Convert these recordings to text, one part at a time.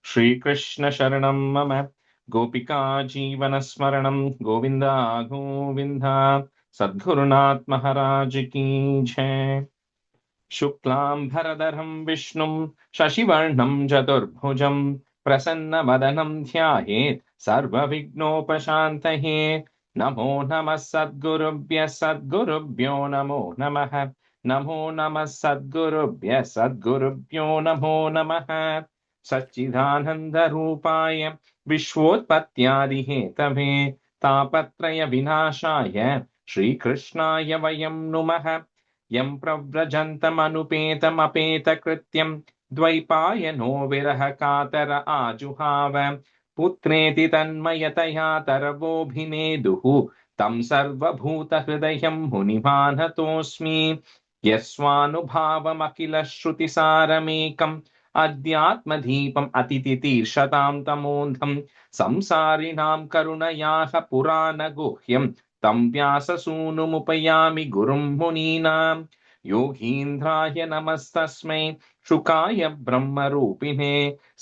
श्रीकृष्ण शरणं मम गोपिका जीवनस्मरणं गोविन्द गोविन्द सद्गुरुनाथ महाराज की जय। शुक्लांभरधरं विष्णुं शशिवर्णं चतुर्भुजं प्रसन्नवदनं ध्यायेत् सर्वविघ्नोपशान्तये। नमो नमः सद्गुरुभ्यः सद्गुरुभ्यो नमो नमः। नमो नमः सद्गुरुभ्यः सद्गुरुभ्यो नमो नमः। सच्चिदानन्दरूपाय विश्वोत्पत्त्यादिहेतवे तापत्रय विनाशाय श्रीकृष्णाय वयं नुमः। यं प्रव्रजन्तमनुपेतमपेतकृत्यं द्वैपायनो विरह कातर आजुहाव पुत्रेति तन्मयतया तरवोऽभिनेदुः तं सर्वभूतहृदयं मुनिमानतोऽस्मि। यस्वानुभावमखिलश्रुतिसारमेकम् अध्यात्मदीपम् अतितितीर्षतां तमोऽन्धं संसारिणां करुणयाः पुराणगुह्यं तं व्याससूनुमुपयामि गुरुं मुनीनां। योगीन्द्राय नमस्तस्मै शुकाय ब्रह्मरूपिणे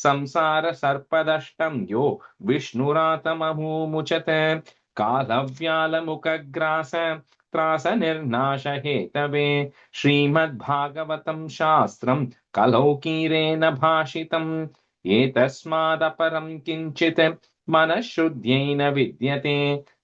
संसारसर्पदष्टं यो विष्णुरातममुमुचत कालव्यालमुखग्रास त्रासनिर्नाशहेतवे श्रीमद्भागवतं शास्त्रं कलौकीरेण भाषितम् एतस्मादपरं किञ्चित् मनःशुद्ध्यै न विद्यते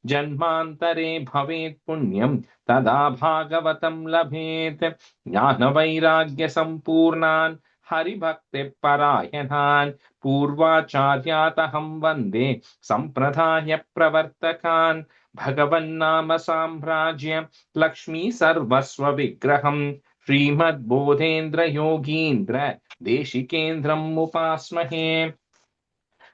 जन्मान्तरे भवेत् पुण्यं तदा भागवतं लभेत्। ज्ञानवैराग्यसम्पूर्णान् हरिभक्तिपरायणान् पूर्वाचार्यातहं वन्दे सम्प्रदायप्रवर्तकान्। भगवन्नाम साम्राज्य लक्ष्मी सर्वस्व विग्रहं श्रीमद्बोधेन्द्र योगीन्द्र देशिकेन्द्रम् उपास्महे।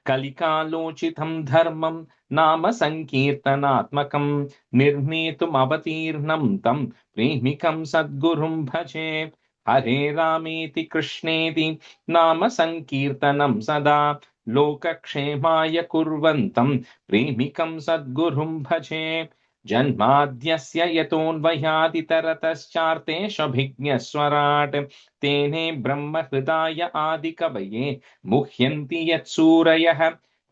कलिकालोचितं धर्मं नाम संकीर्तनात्मकं निर्णेतुमवतीर्णं तं प्रेमिकं सद्गुरुं भजे। हरे रामेति कृष्णेति नाम संकीर्तनं सदा लोकक्षेमाय कुर्वन्तं प्रेमिकं सद्गुरुं भजे। जन्माद्यस्य यतोऽन्वयादितरतश्चार्तेष्वभिज्ञस्वराट् तेने ब्रह्महृदाय आदिकवये मुह्यन्ति यत्सूरयः।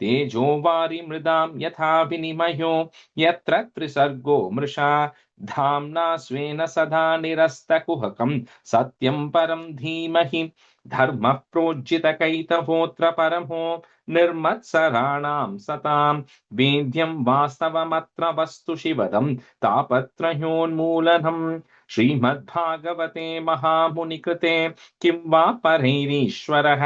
तेजो वारिमृदां यथा विनिमयो यत्र त्रिसर्गो मृषा धाम्ना स्वेन सदा निरस्तकुहकं सत्यं परं धीमहि। धर्मः प्रोज्झितकैतवोऽत्र परमो निर्मत्सराणां सतां वेद्यं वास्तवमत्र वस्तु शिवदं तापत्रयोन्मूलनम्। श्रीमद्भागवते महामुनिकृते किं वा परैरीश्वरः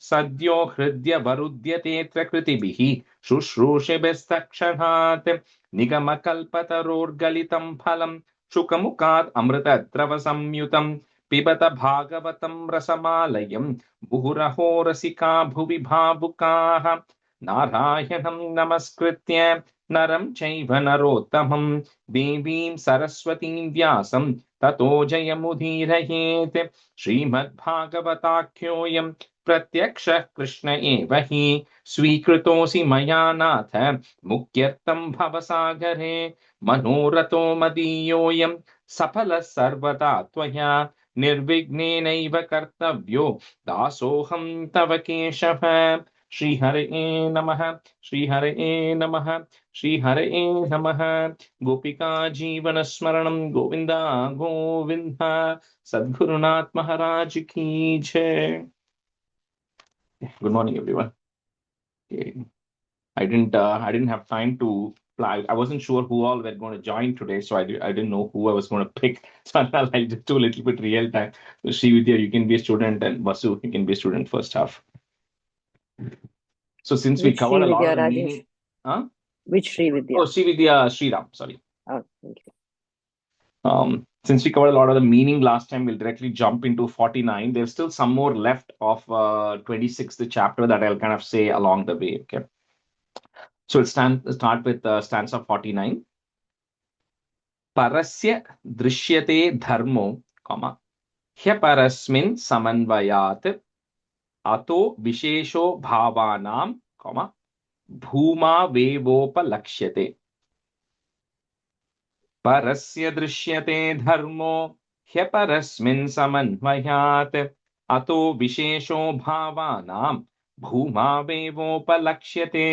सद्यो हृद्यवरुध्यतेऽत्र कृतिभिः शुश्रूषिभिस्तक्षणात्। निगमकल्पतरोर्गलितं फलं शुकमुखात् अमृतद्रवसंयुतं पिबत भागवतं रसमालयं मुहुरहो रसिका भुवि भावुकाः। नारायणं नमस्कृत्य नरं चैव नरोत्तमं देवीं सरस्वतीं व्यासं ततो जयमुदीरयेत्। श्रीमद्भागवताख्योऽयं प्रत्यक्षः कृष्ण एव हि स्वीकृतोऽसि मया नाथ मुक्त्यर्थं भवसागरे। मनोरथो मदीयोऽयं सफलः सर्वदा त्वया निर्विघ्नेनैव कर्तव्यो दासोऽहं तव केशव। श्रीहरे नमः श्रीहरे नमः श्रीहरे नमः। गोपिका जीवनस्मरणं गोविन्द गोविन्द सद्गुरुनाथ महाराज की जय। Good morning, everyone. Okay. I didn't have time to fly. I wasn't sure who all were going to join today, so I didn't know who I was going to pick. So I'll just do a little bit real time. So Srividya, you can be a student, and Vasu, you can be a student first half. So since we Which covered a lot Srividya, of the Rajesh? meaning, huh? Which Srividya? Oh, Srividya Sriram, sorry. Oh, thank you. Since we covered a lot of the meaning last time, we'll directly jump into 49. There's still some more left of 26th chapter that I'll kind of say along the way. Okay. So we'll start with stanza 49. Parasya drishyate dharmo, comma, ह्यपरस्मिन् समन्वयात् अतो विशेषो भावानां, comma, भूमावेवोपलक्ष्यते। परस्य दृश्यते धर्मो ह्यपरस्मिन् समन्वयात् अतो विशेषो भावानां भूमावेवोपलक्ष्यते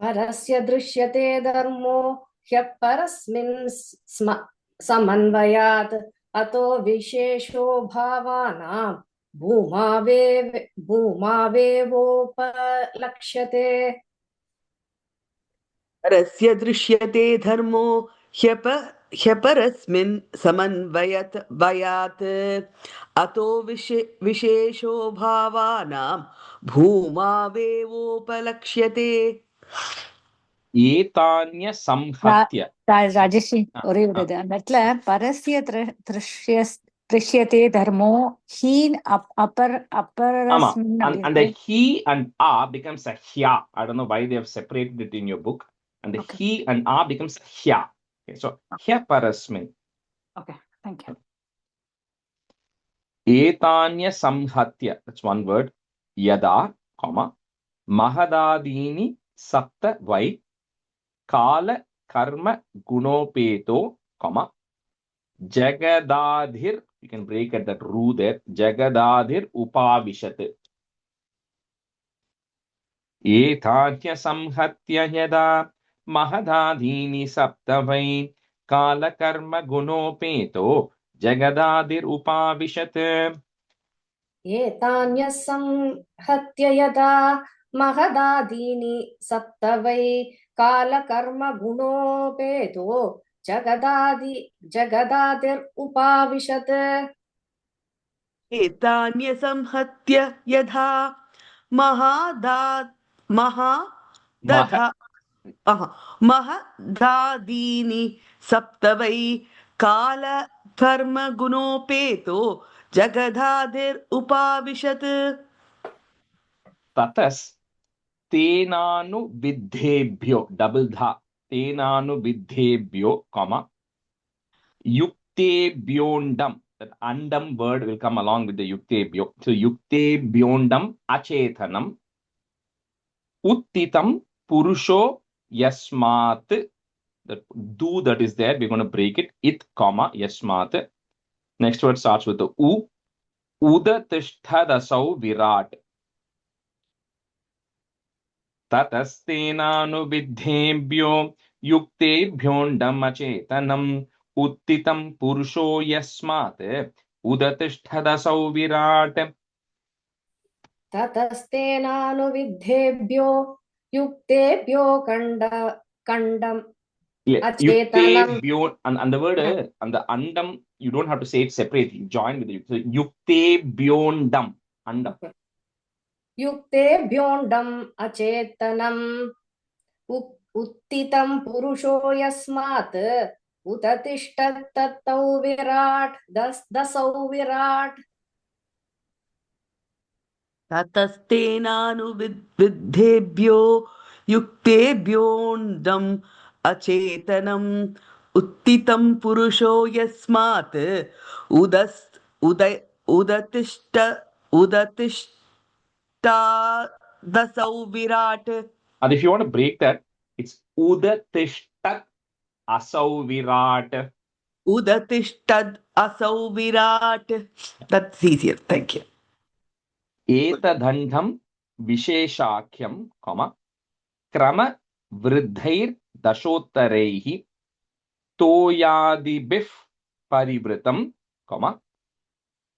परस्य दृश्यते धर्मो ह्यपरस्मिन् समन्वयात् अतो विशेषो भावानां भूमावेवोपलक्ष्यते परस्य दृश्यते धर्मो ह्यपरस्मिन् समन्वयात् अतो विशेषो भावानां भूमावेवोपलक्ष्यते एतान्यसंहत्य ராஜஸ்ரீ ஒரே ஒரு இது அந்த இடத்துல பரஸ்ய திருஷ்யத்தே தர்மோ ஹீன் Ama, அப்பரஸ்மின் and the he and a becomes a hya. I don't know why they have separated it in your book. And the he and a becomes hya. Okay, so hya parasmin. Okay thank you Etanya samhatya. That's one word. Yada, comma, mahadadini sapta vai kala karma gunopeto, comma, jagadadhir. You can break at that ru there. Jagadadhir upavishat. एतान्य संहत्य यदा महदादीनि सप्त वै कालकर्म गुणोपेतो जगदादिरुपाविशत् एतान्यः संहत्य यदा महदादीनि सप्त वै कालकर्मगुणोपेतो जगदादिरुपाविशत् एतान्य संहत्य यथा महदादीनि सप्त वै काल कर्म गुणोपेतो जगदादिरुपाविशत् ततस् तेनानुविद्धेभ्यो डबल धा तेनानुविद्धेभ्यो comma युक्तेभ्योंडम that andam word will come along with the yuktebhyo so yuktebhyondam achethanam uttitam purusho yasmat the do that is there we're going to break it it comma yasmat next word starts with the u udatishtadasau virat ततस्तेनानुविद्धेभ्यो युक्तेभ्योऽण्डम् अचेतनम् उत्थितं पुरुषो यस्मात् उदतिष्ठदसौ विराट् ततस्तेनानुविद्धेभ्यो युक्तेभ्यो कण्डम् अचेतनम् युक्तेभ्यो and the word and the andam you don't have to say it separately join with it so युक्तेभ्योऽण्डम् andam युक्तेभ्योऽण्डम् अचेतनम् उत्थितं पुरुषो यस्मात् उततिष्ठत्तौ विराट् दसौ विराट् ततस्तेनानुविद्धेभ्यो युक्तेभ्योऽण्डम् अचेतनम् उत्थितं पुरुषो यस्मात् उदतिष्ठदसौ विराट् and if you want to break that it's udatishtat asau virat उदतिष्ठद् असौ विराट् that's easier thank you एतदण्डं विशेषाख्यं क्रमवृद्धैर्दशोत्तरैः तोयादिभिः परिवृतं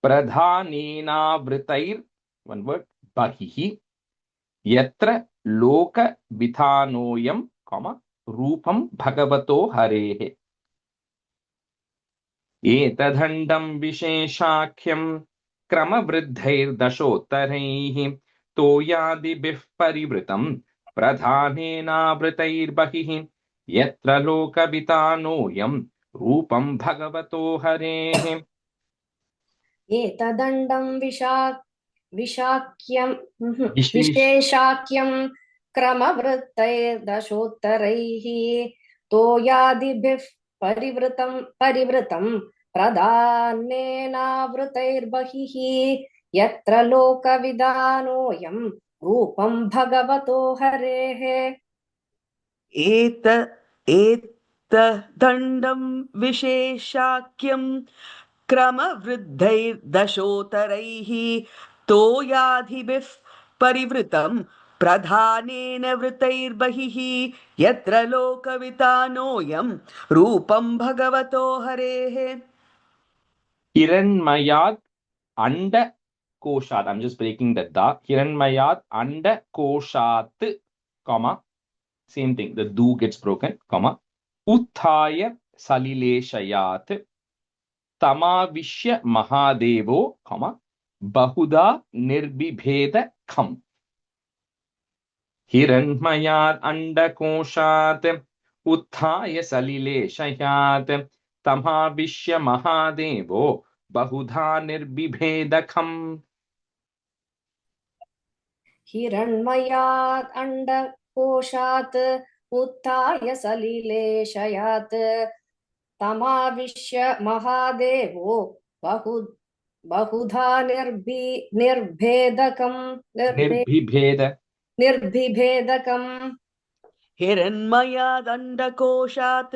प्रधानेनावृतैर् one word बहिः यत्र लोकविधानोऽयं रूपं भगवतो हरेः एतदण्डं विशेषाख्यं क्रमवृद्धैर्दशोत्तरैः तोयादिभिः परिवृतं प्रधानेनावृतैर्बहिः यत्र लोकवितानोऽयं रूपं भगवतो हरेः एतदण्डं विशेषाख्यं क्रमवृत्तैर्दशोत्तरैः तोयादिभिः परिवृतं प्रधानेनावृतैर्बहिः यत्र लोकविदानोऽयं रूपं भगवतो हरेः एतदण्डं विशेषाख्यं क्रमवृद्धैर्दशोत्तरैः तोयाधिभिः परिवृतं प्रधानेन वृतैर्बहिः यत्र लोकवितानोऽयं रूपं भगवतो हरेः Hiranmayat anda koshat. I'm just breaking that da. Hiranmayat anda koshat, comma, same thing. The do gets broken, comma. Uthaya salileshayat. Tamavishya Mahadevo, comma, Bahuda Nirbibheda Kham. Hiranmayat Andakoshat Uthaya Salileshayat Tamavishya Mahadevo Bahudha Nirbibheda Kham. हिरण्मयात् अण्डकोशात् उत्थाय सलिलेशयात् तमाविश्य महादेवो बहुधा निर्भिभेदकम् हिरण्मयादण्डकोशात्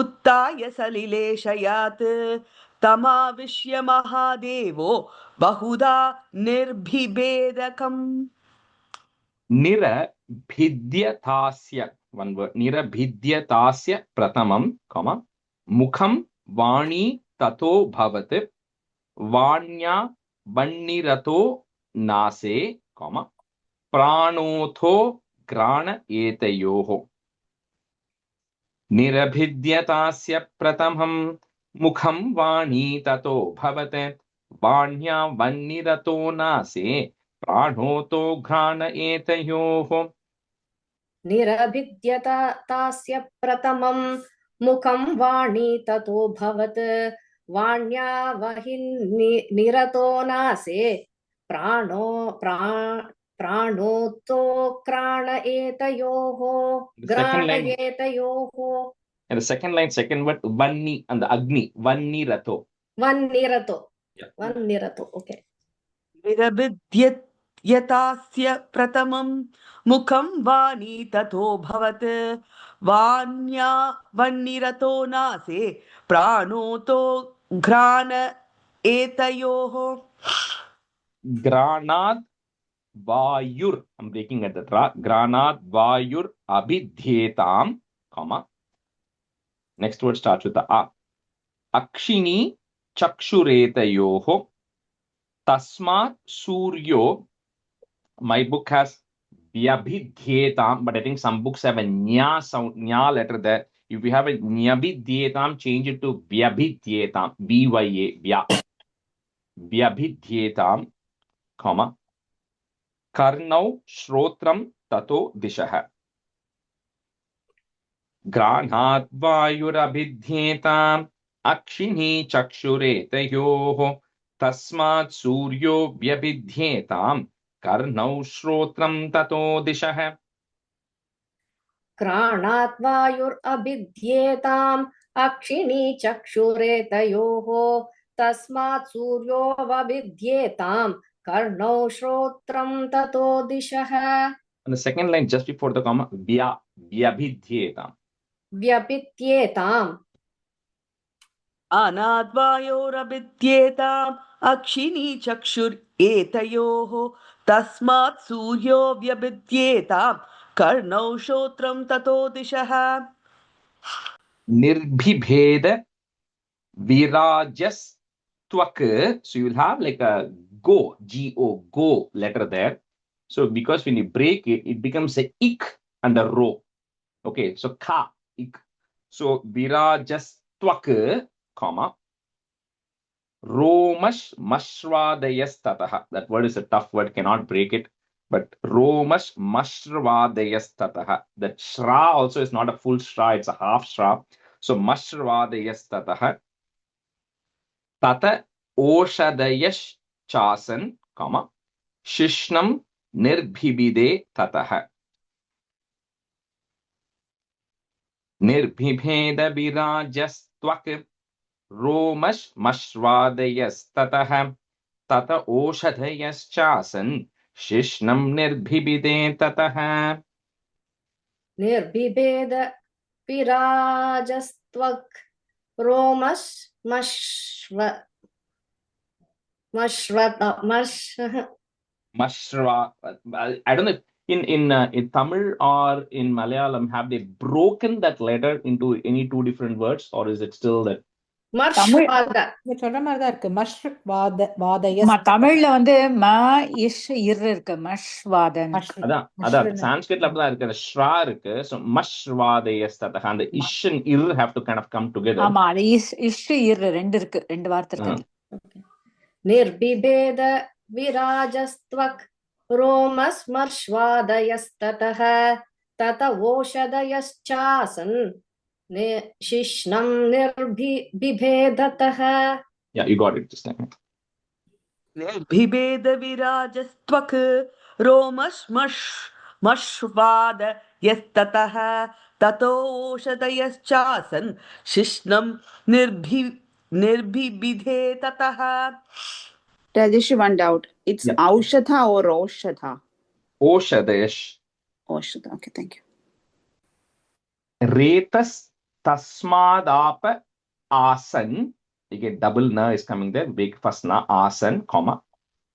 उत्थाय सलिलेशयात् तमाविश्य महादेवो बहुधा निर्भिभेदकम् Nirabhidyatasya, one word, Nirabhidyatasya Pratamam, comma, Mukham Vani Tato Bhavat, Vanya Vannirato Nase, comma, Pranotho Grana Etayoho. Nirabhidyatasya Pratamam, Mukham Vani Tato Bhavat, Vanya Vannirato Nase, Pranoto Grana Etayoho. निरभिद्यतास्य प्रथमं मुखं वाणी ततो भवत् वाण्या वहिर्निरतो नासे प्राणोतो क्राण एतयोः ग्राण एतयोः. And the second line, second word, Vanni and the Agni, Vanni Rato. Vannirato. Vannirato. Okay. निरभिद्यतास्य प्रथमं मुखं वाणी ततो भवत् वाण्या वह्निरतो नासे प्राणोतो घ्राण एतयोः Granad Vayur, I'm breaking at the tra. Granad Vayur Abhidhyetam, comma. Next word starts with the A. Akshini Chakshuretayoho. Tasmat Suryo. My book has Vyabhidhyetam, but I think some books have a Nya sound, Nya letter there. If you have a Nyabhidhyetam, change it to Vyabhidhyetam, B-Y-A, Vya. Vyabhidhyetam, comma. Karnau Shrotram Tato Dishaha. Granhat Vayurabhidhyetam, Akshini Chakshuretayoho. Tasmat Suryo Vyabhidhyetam, Karnau Shrotram Tato Dishaha. क्राणात् वायुरभिद्येताम् अक्षिणी चक्षुरेतयोः तस्मात् सूर्योऽवभिद्येताम् कर्णौ श्रोत्रम् ततो दिशः. On the second line, just before the comma, Vyabhidhyetam. व्यपित्येताम् अनाद्वायोरभिद्येताम् अक्षिणी चक्षुर् एतयोः तस्मात् सूर्यो व्यभिद्येताम् कर्णौ श्रोत्रं ततो दिशः Nirbhibheda Virajastvak. So you'll have like a go, G-O, go letter there. So because when you break it, it becomes a ik and a ro. Okay, so ka, ik. So Virajastvak, comma, Romash Mashradayastataha. That word is a tough word, cannot break it. But Romash Mashravadayastataha. That Shra also is not a full Shra, it's a half Shra. So Mashravadayastataha. Tata Oshadayash Chasan, comma, Shishnam Nirbhibide Tataha. Nirbhibheda Virajastvak. Romash Mashradayastataha. Tata Oshadayaschasan Shishnam Nirbhibide Tataha. निर्बिभेद विराजस्त्वक् रोमश् Mashra. I don't know if in Tamil or in Malayalam, have they broken that letter into any two different words, or is it still that? Tamil மர்ஷ்வாத நீங்க சொல்ற மாதிரிதான் இருக்கு. வாதயஸ் தமிழ்ல வந்து ம இஷ் இர் இருக்கு மஷ்வாதன். அதான் சான்ஸ்கிரிட்ல அப்படிதான் இருக்கு. அந்த ஷ்ரா இருக்கு. So mashvadayastataha. அந்த ish and ir have to kind of come together. ஆமா, அது இஷ் இர் ரெண்டு இருக்கு, ரெண்டு வார்த்தை இருக்கு. निर्बिभेद विराजस्त्वक् रोमस्मर्श्वादयस्ततः तत ओषधयश्चासन् शिश्नं निर्बिभेदतः. Yeah, you got it this time. निर्भिभेद विराजस्त्वक् रोमश्मश्वाद यस्ततः ततोषधयश्चासन् शिश्नं निर्भिभिधे ततः. Rajesh, one doubt. It's Yeah. Aushadha or Oshadha? Oshadayash. Oshadha. Okay, thank you. Retas tasmadapa asan. You get double na is coming there. Big first na asan, comma.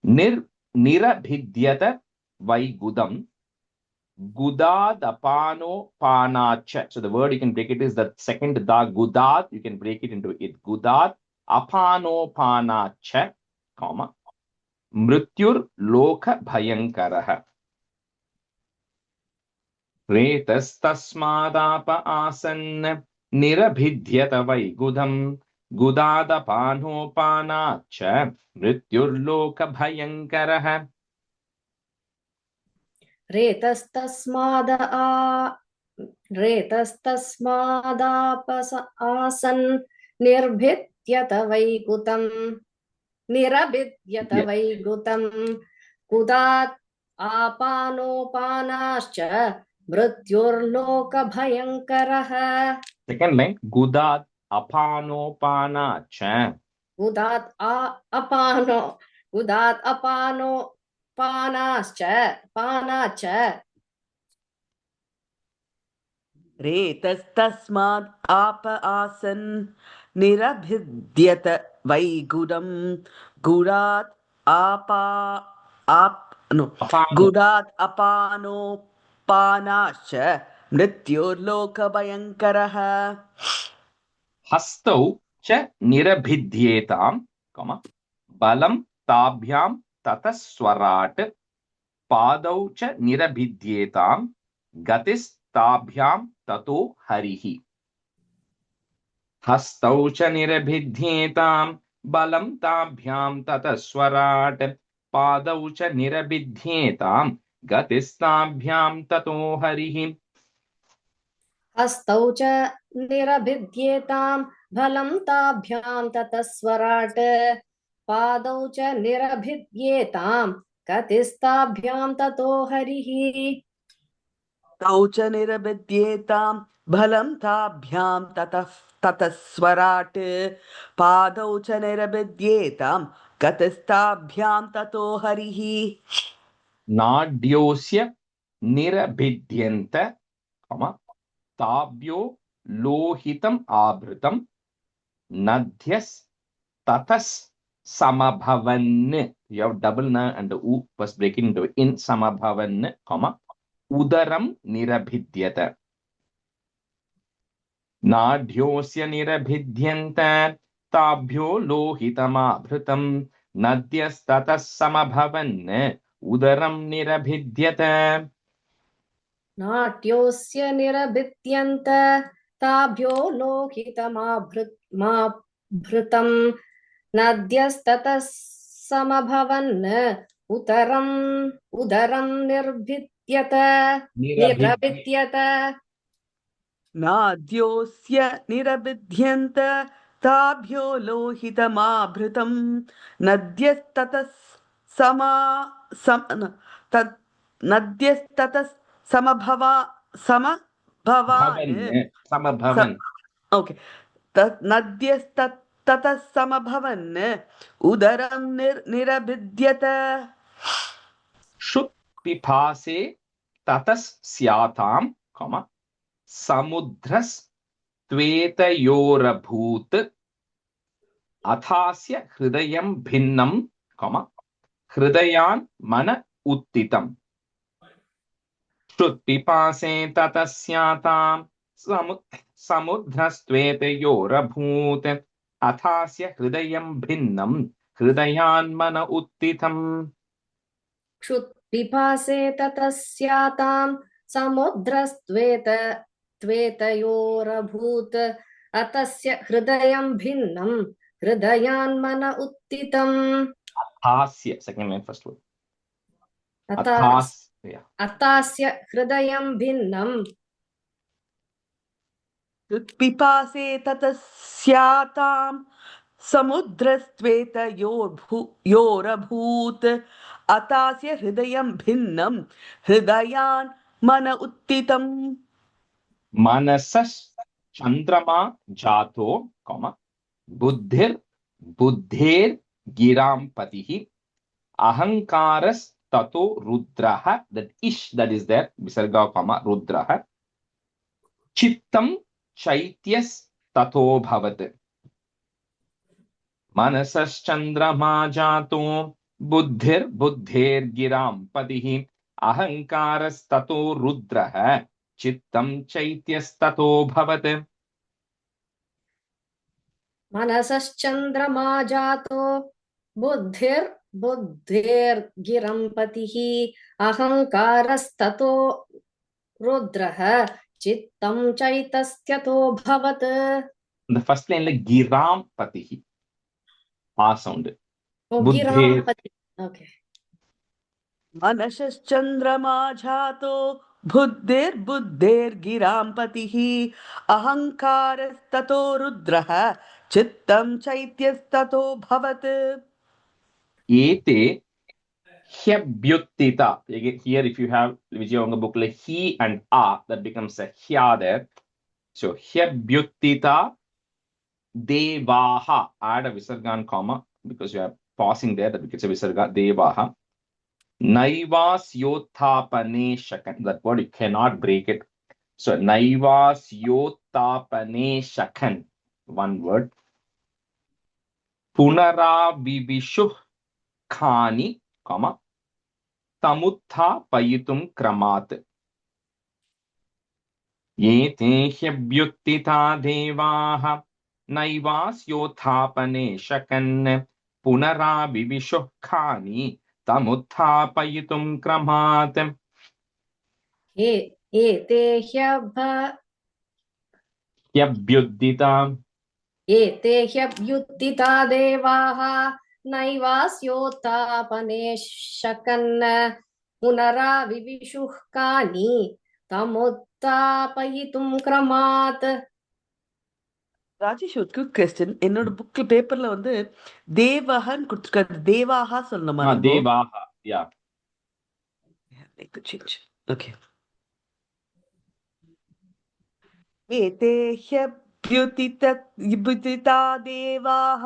Nirabhidyata vaigudam. Gudadapano panacha. So the word you can break it is the second da gudad. You can break it into it. Gudad apano panacha, comma. Mrityur loka bhayankaraha. Retastasmadapa asan nirabhidyata vaigudam gudadapanopanācha mrityurloka bhayankaraha. रेतस्तस्मादापस आसन् निर्भिद्यत वैगुतं कुदात् आपानोपानाश्च मृत्युर्लोकभयङ्करः. Second line, gudat apanopanācha. कुदात् पानाश्च रेतस्तस्माद् आप आसन् निरभिद्यत वैगुडं गुडात् गुडात् अपानोपानाश्च मृत्युर्लोकभयङ्करः. Hastau cha nirabhidyetam, comma. Balam tabhyam tataswarat. Padau cha nirabhidyetam. Gatis tabhyam tato harihi. Hastau cha nirabhidyetam. Balam tabhyam tataswarat. Padau cha nirabhidyetam. Gatis tabhyam tato harihi. हस्तौ च निरभिद्येतां बलं ताभ्यां ततस्वराट् पादौ च निरभिद्येतां गतिस्ताभ्यां ततो हरिः. तौ च निरभिद्येतां बलं ताभ्यां ततस्वराट् पादौ च निरभिद्येतां गतिस्ताभ्यां ततो हरिः. नाड्योस्य निरभिद्यन्त, comma. ताभ्यो लोहितम आभृतम नद्यस ततस समभवन्. You have double na and the u was breaking into in samabhavan, comma. Udaram nirabhidyata. Nadhyosya nirabhidyanta tabhyo lohitam abhritam nadyas tatas samabhavan udaram nirabhidyata. नाट्योस्य निरभिद्यन्त ताभ्यो लोहितमाभृतं नद्यस्ततः समभवन् उदरं निर्भिद्यत. नाद्योस्य निरभिद्यन्त ताभ्यो लोहितमाभृतं नद्यस्ततः समभवन. ओके. नद्यस्ततः समभवन् उदरं निरभिद्यत. शुत् पिपासे ततस् स्यातां, comma. समुद्रस् त्वेतयोरभूत् अथास्य हृदयं भिन्नं, comma. hridayan mana uttitam. Shrutpipase tatasyatam samudhrastvetayorabhut athasya hridayam bhinnam hridayan mana uttitam. क्षुत्पिपासे ततस्यातां समुद्रस्त्वेतयोरभूत् अतस्य हृदयं भिन्नं हृदयान्मन उत्थितम् Athasya, second line, first word. अतास्- Athasya. अतास्य हृदयं भिन्नं पिपासे ततस्यातां समुद्रस्त्वेतयोरभूत् अतास्य हृदयं भिन्नं हृदयान् मन उत्थितम्. Manasas chandrama jato, comma, buddhir giram patihi ahankaras tato rudraha, that ish that is there, visarga comma rudraha, chittam chaityas tato bhavat. Manasas chandrama jato buddhir giram patihi ahankaras tato rudraha chittam chaityas tato bhavat. मनसश्चन्द्रमा जातो बुद्धिर्गिरं पतिः अहङ्कारस्ततो रुद्रः चित्तं चैतस्यतो भवत्. The first line like giram patihi, a sound. Oh, Buddhir. giram pati. Okay. मनसश्चन्द्रमा जातो बुद्धिर्गिरां पतिः अहङ्कारस्ततो रुद्रः चित्तं चैत्यस्ततो भवत्. Ete hyabhyuttita. Again, here if you have Vijayavanga book like he and a, that becomes a hya there. So hyabhyuttita devaha. Add a visargan comma because you are pausing there, that becomes a visarga devaha. Naivas yothapane shakan. That word you cannot break it. So naivas yothapane shakan. One word. Punara bibishuh khani, comma, tamutha payitum kramat. Ye te hyabhyuttita devaha naivas yothapane shakan punara bivishuh khani tamutha payitum kramat. एते ह्यभ्युत्थिता देवाः नैवास्योत्थापने शकन् पुनराविविशुः कानि तमुत्थापयितुं क्रमात्. ராஜேஷ், ஒரு quick question. என்னோட புக்ல பேப்பர்ல வந்து தேவஹன்னு கொடுத்துருக்காரு. தேவாஹா சொல்லணுமா நம்ம? Devaha, yeah. Make the change. Okay. एते ह्यभ्युत्थिता देवाः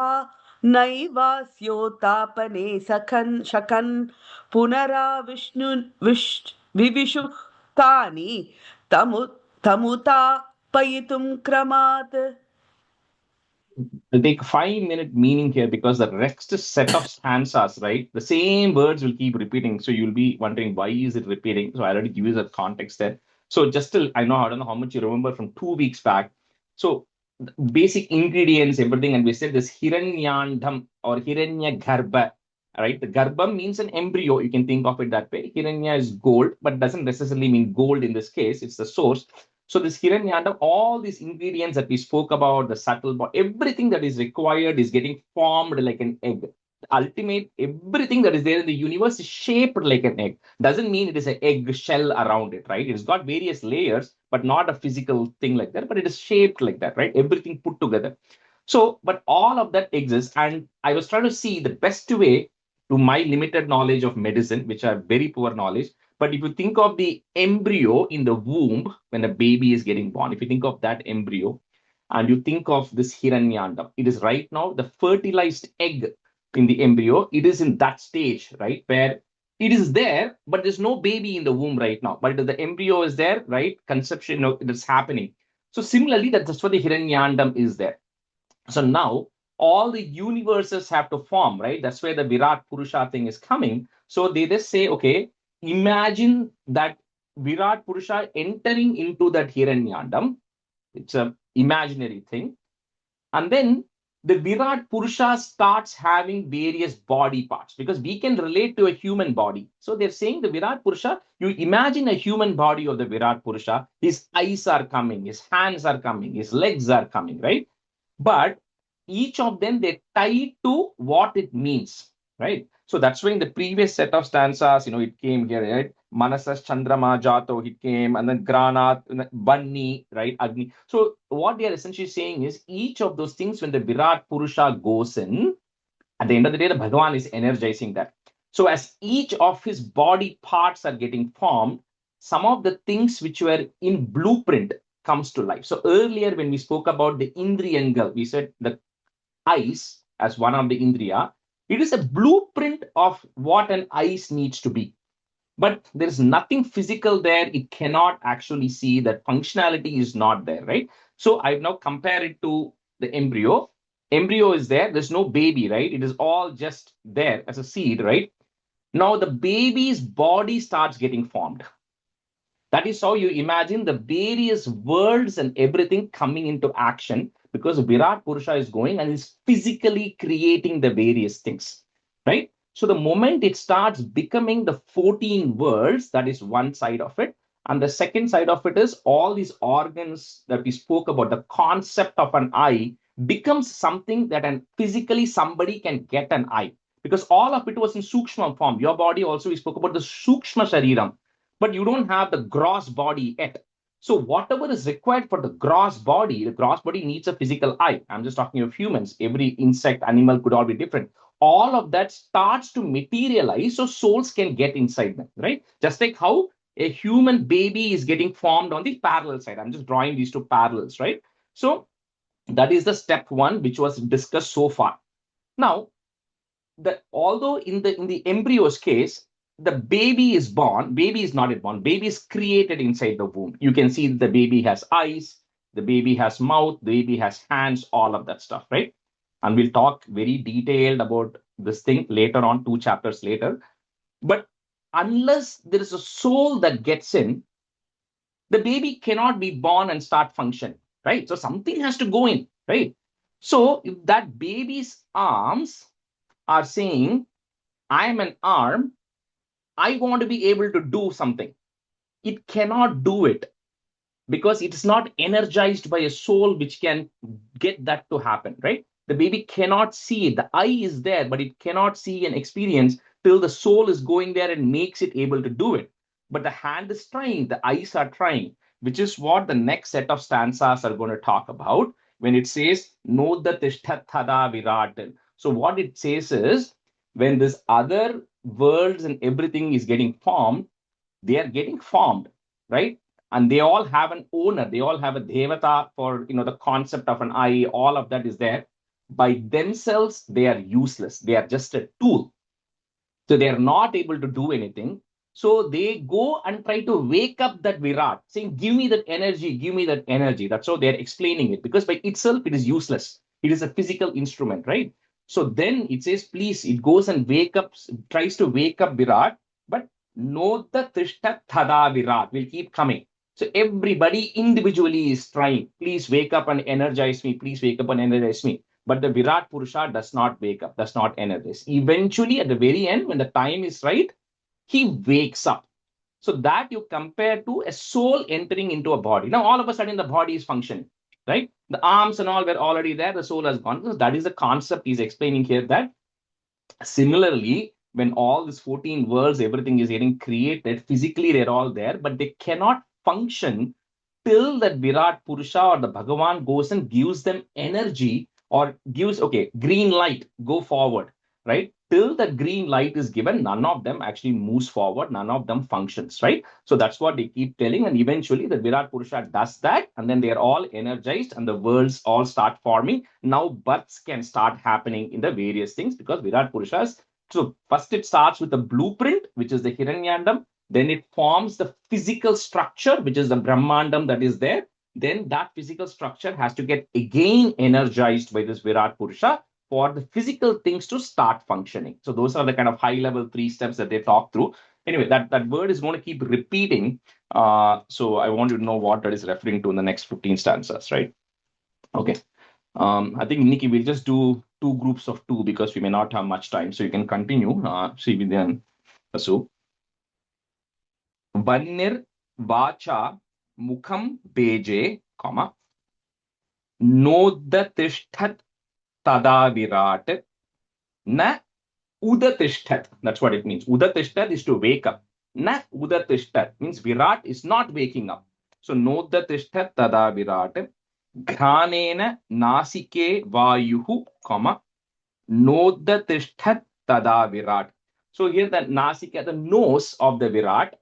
नैवास्योत्थापने शकन् विविशुः तानि तमुत्थापयितुं क्रमात्. I'll take 5-minute meaning here because the next set of stanzas, right? The same words will keep repeating. So you'll be wondering why is it repeating? So I already give you the context there. So just till I don't know how much you remember from 2 weeks back. So basic ingredients, everything, and we said this hiranyandam or hiranya garbha, right? The garbha means an embryo. You can think of it that way. Hiranya is gold, but doesn't necessarily mean gold in this case. It's the source. So this hiranyandam, all these ingredients that we spoke about, the subtle, everything that is required is getting formed like an egg. The ultimate, everything that is there in the universe is shaped like an egg. Doesn't mean it is an egg shell around it, right? It's got various layers, but not a physical thing like that, but it is shaped like that, right? Everything put together. So, but all of that exists. And I was trying to see the best way to my limited knowledge of medicine, which are very poor knowledge. But if you think of the embryo in the womb, when a baby is getting born, if you think of that embryo and you think of this hiranyandam, it is right now the fertilized egg in the embryo. It is in that stage, right? Where it is there, but there's no baby in the womb right now. But the embryo is there, right? Conception, it is happening. So similarly, that's what the hiranyandam is there. So now all the universes have to form, right? That's where the Virat Purusha thing is coming. So they just say, okay, imagine that Virat Purusha entering into that Hiranyandam. It's an imaginary thing. And then the Virat Purusha starts having various body parts because we can relate to a human body. So they're saying the Virat Purusha, you imagine a human body of the Virat Purusha, his eyes are coming, his hands are coming, his legs are coming, right? But each of them, they tie to what it means, right? So that's why in the previous set of stanzas, it came here, right? Manasas Chandrama Jato, it came, and then Granat, Banni, right? Agni. So what they are essentially saying is each of those things, when the Virat Purusha goes in, at the end of the day, the Bhagavan is energizing that. So as each of his body parts are getting formed, some of the things which were in blueprint comes to life. So earlier when we spoke about the Indriyangal, we said the eyes as one of the Indriya, it is a blueprint of what an eyes needs to be. But there is nothing physical there. It cannot actually see. That functionality is not there, right? So I've now compared it to the embryo. Embryo is there. There's no baby, right? It is all just there as a seed, right? Now the baby's body starts getting formed. That is how you imagine the various worlds and everything coming into action, because Virat Purusha is going and is physically creating the various things, right? So the moment it starts becoming the 14 worlds, that is one side of it. And the second side of it is all these organs that we spoke about, the concept of an eye becomes something that physically somebody can get an eye, because all of it was in Sukshma form. Your body also, we spoke about the Sukshma Shariram, but you don't have the gross body yet. So whatever is required for the gross body needs a physical eye. I'm just talking of humans. Every insect, animal could all be different. All of that starts to materialize so souls can get inside them, right? Just like how a human baby is getting formed on the parallel side. I'm just drawing these two parallels, right? So that is the step one, which was discussed so far. Now, although in the embryo's case, the baby is born, baby is not yet born, baby is created inside the womb. You can see the baby has eyes, the baby has mouth, the baby has hands, all of that stuff, right? And we'll talk very detailed about this thing later on, 2 chapters later. But unless there is a soul that gets in, the baby cannot be born and start function, right? So something has to go in, right? So if that baby's arms are saying, I'm an arm, I want to be able to do something, it cannot do it because it's not energized by a soul which can get that to happen, right? The baby cannot see it. The eye is there, but it cannot see and experience till the soul is going there and makes it able to do it. But the hand is trying, the eyes are trying, which is what the next set of stanzas are going to talk about when it says, Nodda Tishta Thada Virat. So what it says is, when this other worlds and everything is getting formed, they are getting formed, right? And they all have an owner. They all have a devata for, the concept of an eye. All of that is there. By themselves, they are useless. They are just a tool. So they are not able to do anything. So they go and try to wake up that Virat, saying, give me that energy, give me that energy. That's how they're explaining it, because by itself, it is useless. It is a physical instrument, right? So then it says, please, it goes and tries to wake up Virat, but Nodda Tishta Thada Virat will keep coming. So everybody individually is trying, please wake up and energize me, please wake up and energize me. But the Virat Purusha does not wake up, does not energize. Eventually, at the very end, when the time is right, he wakes up. So that you compare to a soul entering into a body. Now, all of a sudden, the body is functioning, right? The arms and all were already there. The soul has gone. So that is the concept he's explaining here, that similarly, when all these 14 worlds, everything is getting created, physically they're all there, but they cannot function till that Virat Purusha or the Bhagavan goes and gives them energy or gives, green light, go forward, right? Till the green light is given, none of them actually moves forward, none of them functions, right? So that's what they keep telling. And eventually the Virat Purusha does that, and then they're all energized and the worlds all start forming. Now births can start happening in the various things because Virat Purushas. So first it starts with the blueprint, which is the Hiranyandam. Then it forms the physical structure, which is the Brahmandam that is there. Then that physical structure has to get again energized by this Virat Purusha. for the physical things to start functioning. So those are the kind of high level 3 steps that they talk through. Anyway, that word is going to keep repeating. So I want you to know what that is referring to in the next 15 stanzas, right? Okay. I think Nikki, we'll just do 2 groups of 2 because we may not have much time. So you can continue. Srividyan Asu. Vannir vacha mukham beje, comma, nodatishtat tada virat, na udatishtat. That's what it means. Udatishtat is to wake up. Na udatishtat means Virat is not waking up. So nodatishtat tada virat. Ghanena nasike vayuhu, comma, nodatishtat tada virat. So here the nasika, the nose of the Virat,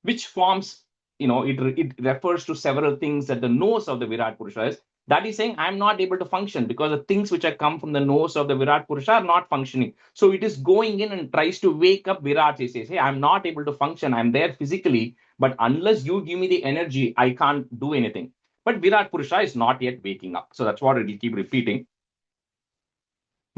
which forms, it refers to several things that the nose of the Virat Purusha is. That is saying, I'm not able to function because the things which have come from the nose of the Virat Purusha are not functioning. So it is going in and tries to wake up Virat. He says, hey, I'm not able to function. I'm there physically, but unless you give me the energy, I can't do anything. But Virat Purusha is not yet waking up. So that's what it will keep repeating.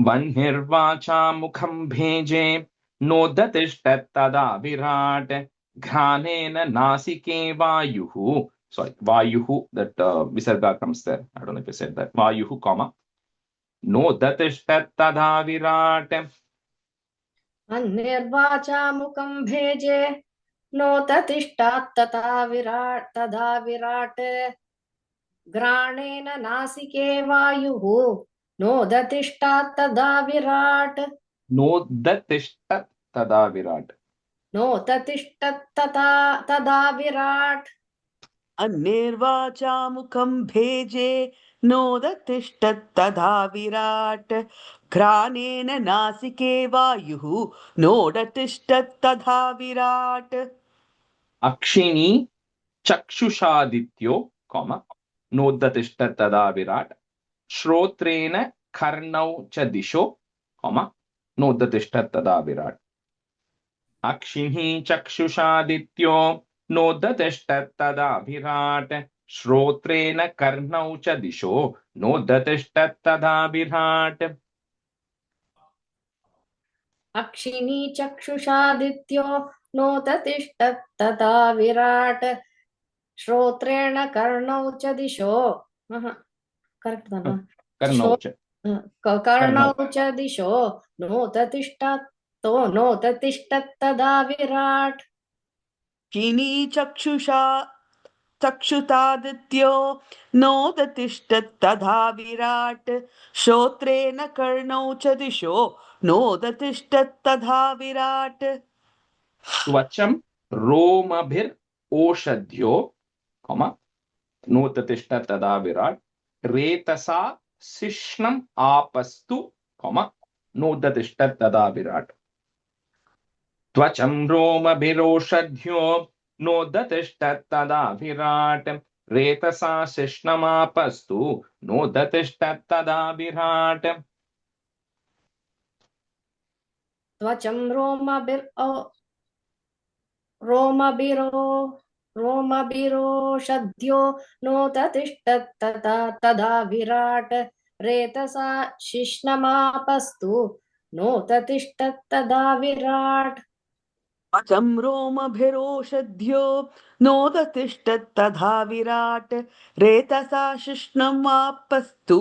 Vanhirvacha mukham bheje nodadishtat tada virat ghanena nasike vayuhu. Sorry, vayuhu, that visarga comes there. I don't know if I said that. Vayuhu, comma. Nodadishtat tada virat. अन्निर्वाचामुखं भेजे नोततिष्ठात् तदा विराट् घ्राणेन नासिके वायुः नोदतिष्ठात् तदा विराट् Nodadishtat tada virat. नोततिष्ठत् तदा विराट् अन्यर्वाचामुखं भेजे नोदतिष्ठत् तथा विराट् घ्राणेन नासिके वायुः नोदतिष्ठत् तथा विराट् Akshini chakshushadityo, comma, nodadishtat tada virat. Shrotrena karnau cha disho, comma, nodadishtat tada virat. Akshinhi chakshushadityo nodadishtat tada virat. Shrotrena karnau cha disho nodadishtat tada virat. अक्षिणी चक्षुषादित्यो नोततिष्ठत् तदा विराट् श्रोत्रेण कर्णौ च दिशो करेक्ट् Karnau cha. कर्णौ च दिशो नोततिष्ठत् तदा विराट् किनी चक्षुतादित्यो नोदतिष्ठत् तथा विराट् श्रोत्रेण कर्णौ च दिशो नोदतिष्ठत् तथा विराट् Twacham romabhir oshadhyo, comma, nodadishtat tada virat. Retasa sishnam apastu, comma, nodadishtat tada virat. Tvacham romabhiroshadhyo nodadishtat tada virat. Retasa sishnam apastu nodadishtat tada virat. त्वचं रोमभिरोषध्यो नोततिष्ठत् तदा विराट् रेतसा शिश्नमापस्तु नोततिष्ठत् तदा विराट् अचं रोमभिरोषध्यो नोदतिष्ठत् तथा विराट् रेतसा शिश्नमापस्तु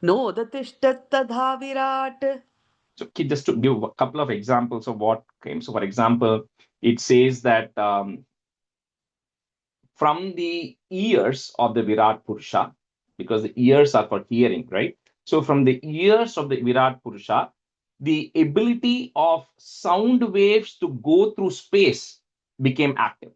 नोदतिष्ठत् तथा विराट्. So just to give a couple of examples of what came. So for example, it says that from the ears of the Virat Purusha, because the ears are for hearing, right? So from the ears of the Virat Purusha, the ability of sound waves to go through space became active,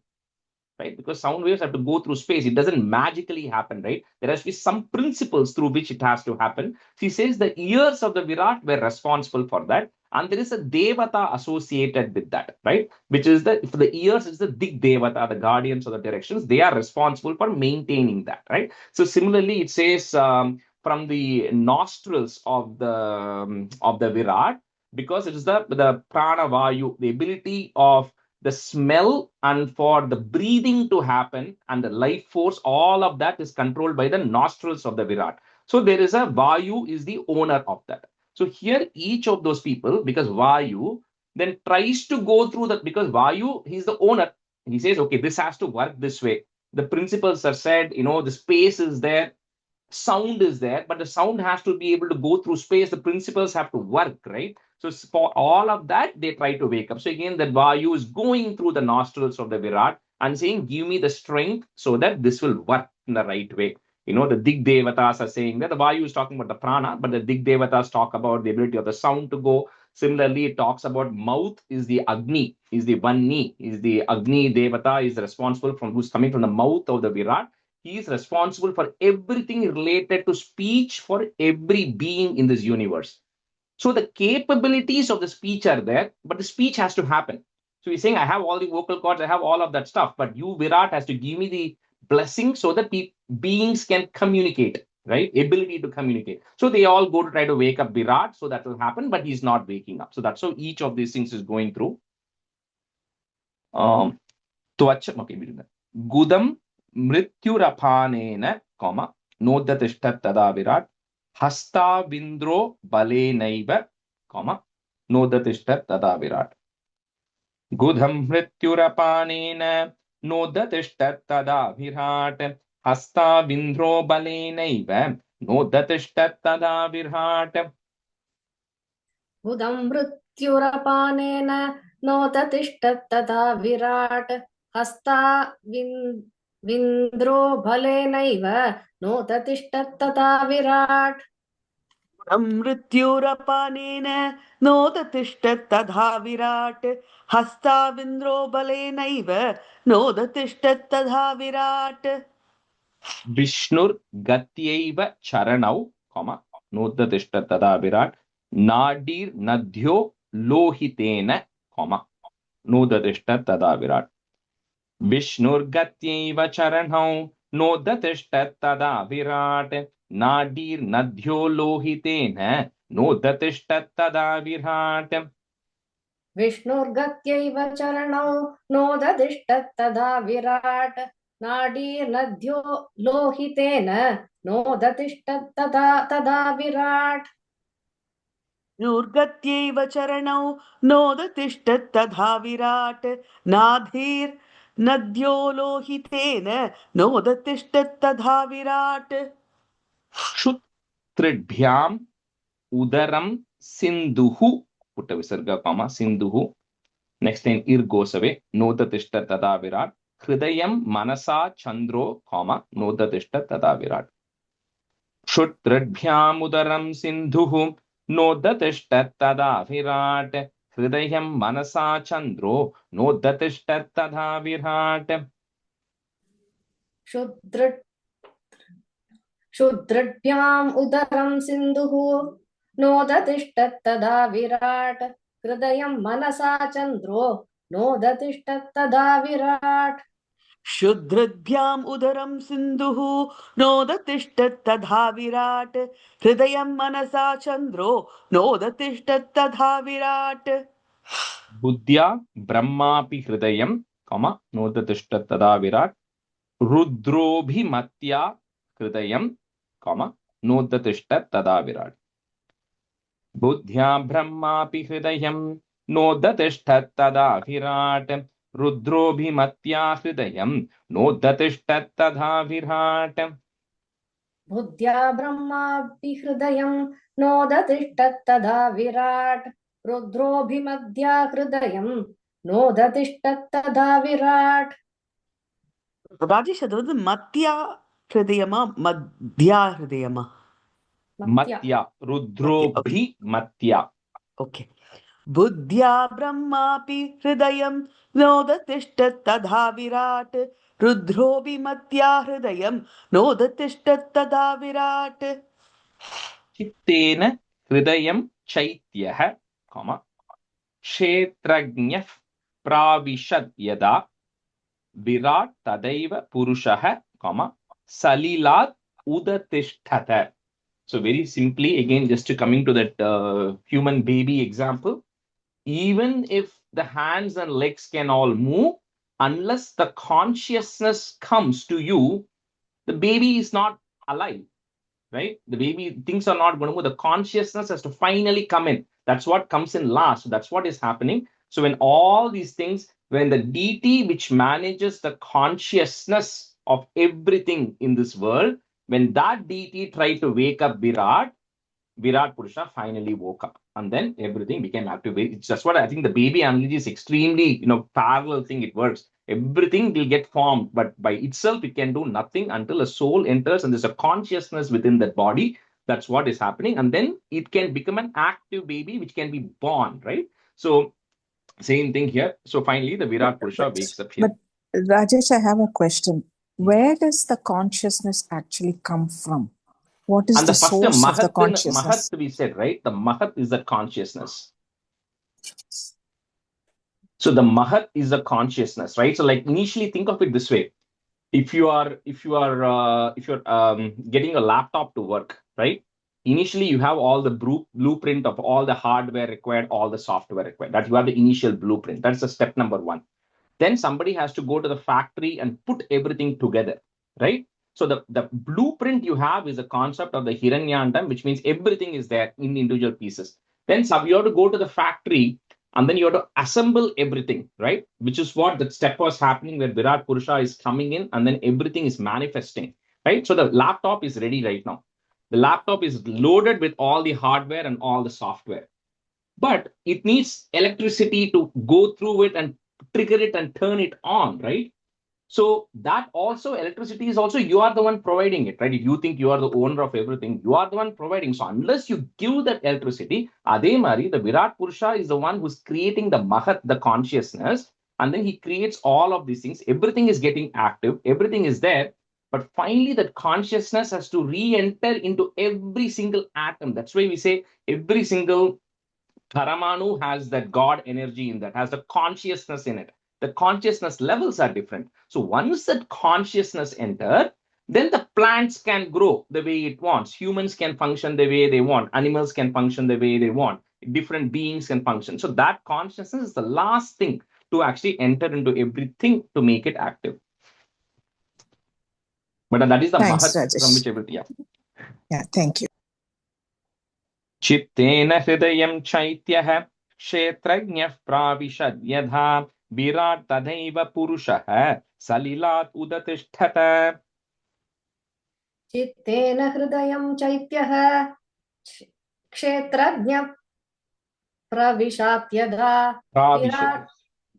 right? Because sound waves have to go through space. It doesn't magically happen, right? There has to be some principles through which it has to happen. She says the ears of the Virat were responsible for that. And there is a Devata associated with that, right? Which is for the ears, it's the Dig Devata, the guardians of the directions. They are responsible for maintaining that, right? So similarly, it says from the nostrils of the Virat, because it is the prana vayu, the ability of the smell and for the breathing to happen and the life force, all of that is controlled by the nostrils of the Virat. So there is a Vayu is the owner of that. So here, each of those people, because Vayu then tries to go through that, because Vayu, he's the owner. He says, okay, this has to work this way. The principles are said, the space is there, sound is there, but the sound has to be able to go through space. The principles have to work, right? So for all of that, they try to wake up. So again, that Vayu is going through the nostrils of the Virat and saying, give me the strength so that this will work in the right way. The Dig Devatas are saying that the Vayu is talking about the prana, but the Dig Devatas talk about the ability of the sound to go. Similarly, it talks about mouth is the Agni, is the Vanni, is the Agni Devata, is responsible from who's coming from the mouth of the Virat. He is responsible for everything related to speech for every being in this universe. So the capabilities of the speech are there, but the speech has to happen. So he's saying, I have all the vocal cords, I have all of that stuff, but you, Virat, has to give me the blessing so that beings can communicate, right? Ability to communicate. So they all go to try to wake up Virat, so that will happen, but he's not waking up. So that's how each of these things is going through. Okay, Gudam mrityurapanena, noddatishtat tada Virat, hasta vindro balenaiva, noddatishtat tada Virat. Gudam mrityurapanena, noddatishtat tada Virat, hasta vindro balenaiva, noddatishtat tada Virat. बुधं मृत्युरपानेन नोदतिष्ठत्तदा विराट् हस्ता विन्द्रो बलेनैव नोदतिष्ठत्तदा विराट् मृत्युरपानेन नोदतिष्ठत्तदा विराट् हस्ताविन्द्रो बलेनैव नोदतिष्ठत्तदा विराट् Vishnur gatyaiva charanau, noddatishtattada Virat, nadir nadhyo lohitena, noddatishtattada Virat. Vishnur gatyaiva charanau, noddatishtattada Virat, nadir nadhyo lohitena, noddatishtattada Virat. विष्णुर्गत्यैव चरणौ नोदतिष्ठत्तदा विराट् नाडीर्नद्यो लोहितेन नोदतिष्ठत्तदा विराट् विष्णुर्गत्यैव चरणौ नोदतिष्ठत्तदा विराट् नाधीर्नद्यो लोहितेन नोदतिष्ठत्तदा विराट् Shutridbhyam udaram sindhuhu, put a visarga comma, sindhuhu. Next line, ir goes away. Noddatishta tada Virat. Hridayam manasa chandro, noddatishta tada Virat. Shutridbhyam udaram sindhuhu, noddatishta tada Virat. Hridayam manasa chandro, noddatishta tada Virat. शुद्रड्भ्याम् उदरं सिन्धुः नोदतिष्ठत्तदा विराट् हृदयं मनसा चन्द्रो नोदतिष्ठत्तदा विराट् शुद्रद्भ्याम् उदरं सिन्धुः नोदतिष्ठत्तदा विराट् हृदयं मनसा चन्द्रो नोदतिष्ठत्तदा विराट् Buddhya brahmapi hridayam, noddatishta Virat. Rudrobhimatya hridayam, noddatishta Virat. Buddhya brahmapi hridayam, noddatishta Virat. Rudrobhimatya hridayam, noddatishta Virat. बुद्ध्या ब्रह्मापि हृदयं नोदतिष्ठत्तदा विराट् रुद्रोऽभिमद्या हृदयं नोदतिष्ठत्तदा विराट् ராஜேஷ் அது வந்து மத்தியா ஹிருதயமா மத்தியா ஹிருதயமா Matya, Rudrobhimatya. ஓகே बुद्ध्या ब्रह्मापि हृदयं नोदतिष्ठत्तदा विराट् रुद्रोऽभिमत्या हृदयं नोदतिष्ठत्तदा विराट् Chittena hridayam chaityah, kshetrajñah pravishat yada, Virat tadaiva purushah, salilat udatishtata. So very simply, again, just to coming to that human baby example, even if the hands and legs can all move, unless the consciousness comes to you, the baby is not alive. right? The baby, things are not going to move. The consciousness has to finally come in. That's what comes in last. That's what is happening. So when all these things, when the deity which manages the consciousness of everything in this world, when that deity tried to wake up Virat Purusha finally woke up, and then everything became active. It's just what I think the baby analogy is extremely, parallel thing. It works. Everything will get formed, but by itself, it can do nothing until a soul enters and there's a consciousness within that body. That's what is happening. And then it can become an active baby, which can be born, right? So, same thing here. So, finally, the Virat Purusha wakes up here. But Rajesh, I have a question. Where does the consciousness actually come from? What is And the the first source of the Mahat, consciousness? we said, right? The Mahat is that consciousness. So the Mahat is a consciousness, right? So like initially think of it this way. If you're getting a laptop to work, right? Initially you have all the blueprint of all the hardware required, all the software required. That you have the initial blueprint. That's the step number one. Then somebody has to go to the factory and put everything together, right? So the blueprint you have is a concept of the Hiranyandam, which means everything is there in individual pieces. Then you have to go to the factory and then you have to assemble everything, right? Which is what that step was happening where Virat Purusha is coming in and then everything is manifesting, right? So the laptop is ready right now. The laptop is loaded with all the hardware and all the software, but it needs electricity to go through it and trigger it and turn it on, right? So that also electricity is also you are the one providing it, right? If you think you are the owner of everything, you are the one providing. So unless you give that electricity, Ade Mari, the Virat Purusha is the one who's creating the Mahat, the consciousness, and then he creates all of these things. Everything is getting active, everything is there. But finally, that consciousness has to re-enter into every single atom. That's why we say every single Paramanu has that God energy in that, has the consciousness in it. The consciousness levels are different. So once that consciousness enter, then the plants can grow the way it wants. Humans can function the way they want. Animals can function the way they want. Different beings can function. So that consciousness is the last thing to actually enter into everything to make it active. But that is the Thanks, Mahat Rajesh. from which everything. Yeah, thank you. चित्तेन हृदयं चैत्यः क्षेत्रज्ञः प्राविशद् यथा विराट् तथैव पुरुषः सलिलात् उदतिष्ठत. चित्तेन हृदयं चैत्यः क्षेत्रज्ञ प्रविशात्यदा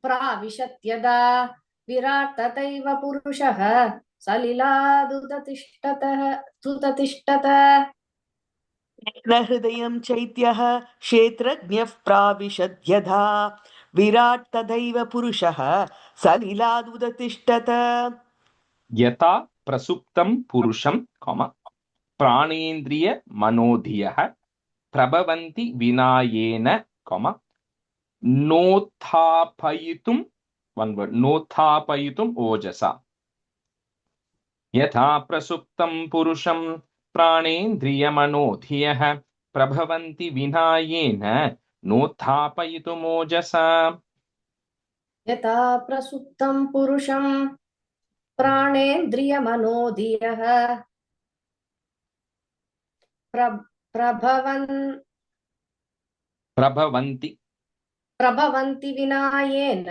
प्राविशत्यदा विराट् तथैव पुरुषः सलिलादुदतिष्ठत. हृदयं चैत्यः क्षेत्रज्ञः प्राविशद्यधा विराट् तथैव पुरुषः सलिलादुदतिष्ठत. यथा प्रसुप्तं पुरुषं प्राणेन्द्रिय मनोधियः प्रभवन्ति विनायेन नोत्थापयितुं नोत्थापयितुम् ओजसा. यथा प्रसुप्तं पुरुषं प्राणेन्द्रियमनोधियः प्रभवन्ति विनायेन नोत्थापयितुमोजसा. यथा प्रसुप्तं पुरुषं प्राणेन्द्रियमनोधियः प्रभवन्ति विनायेन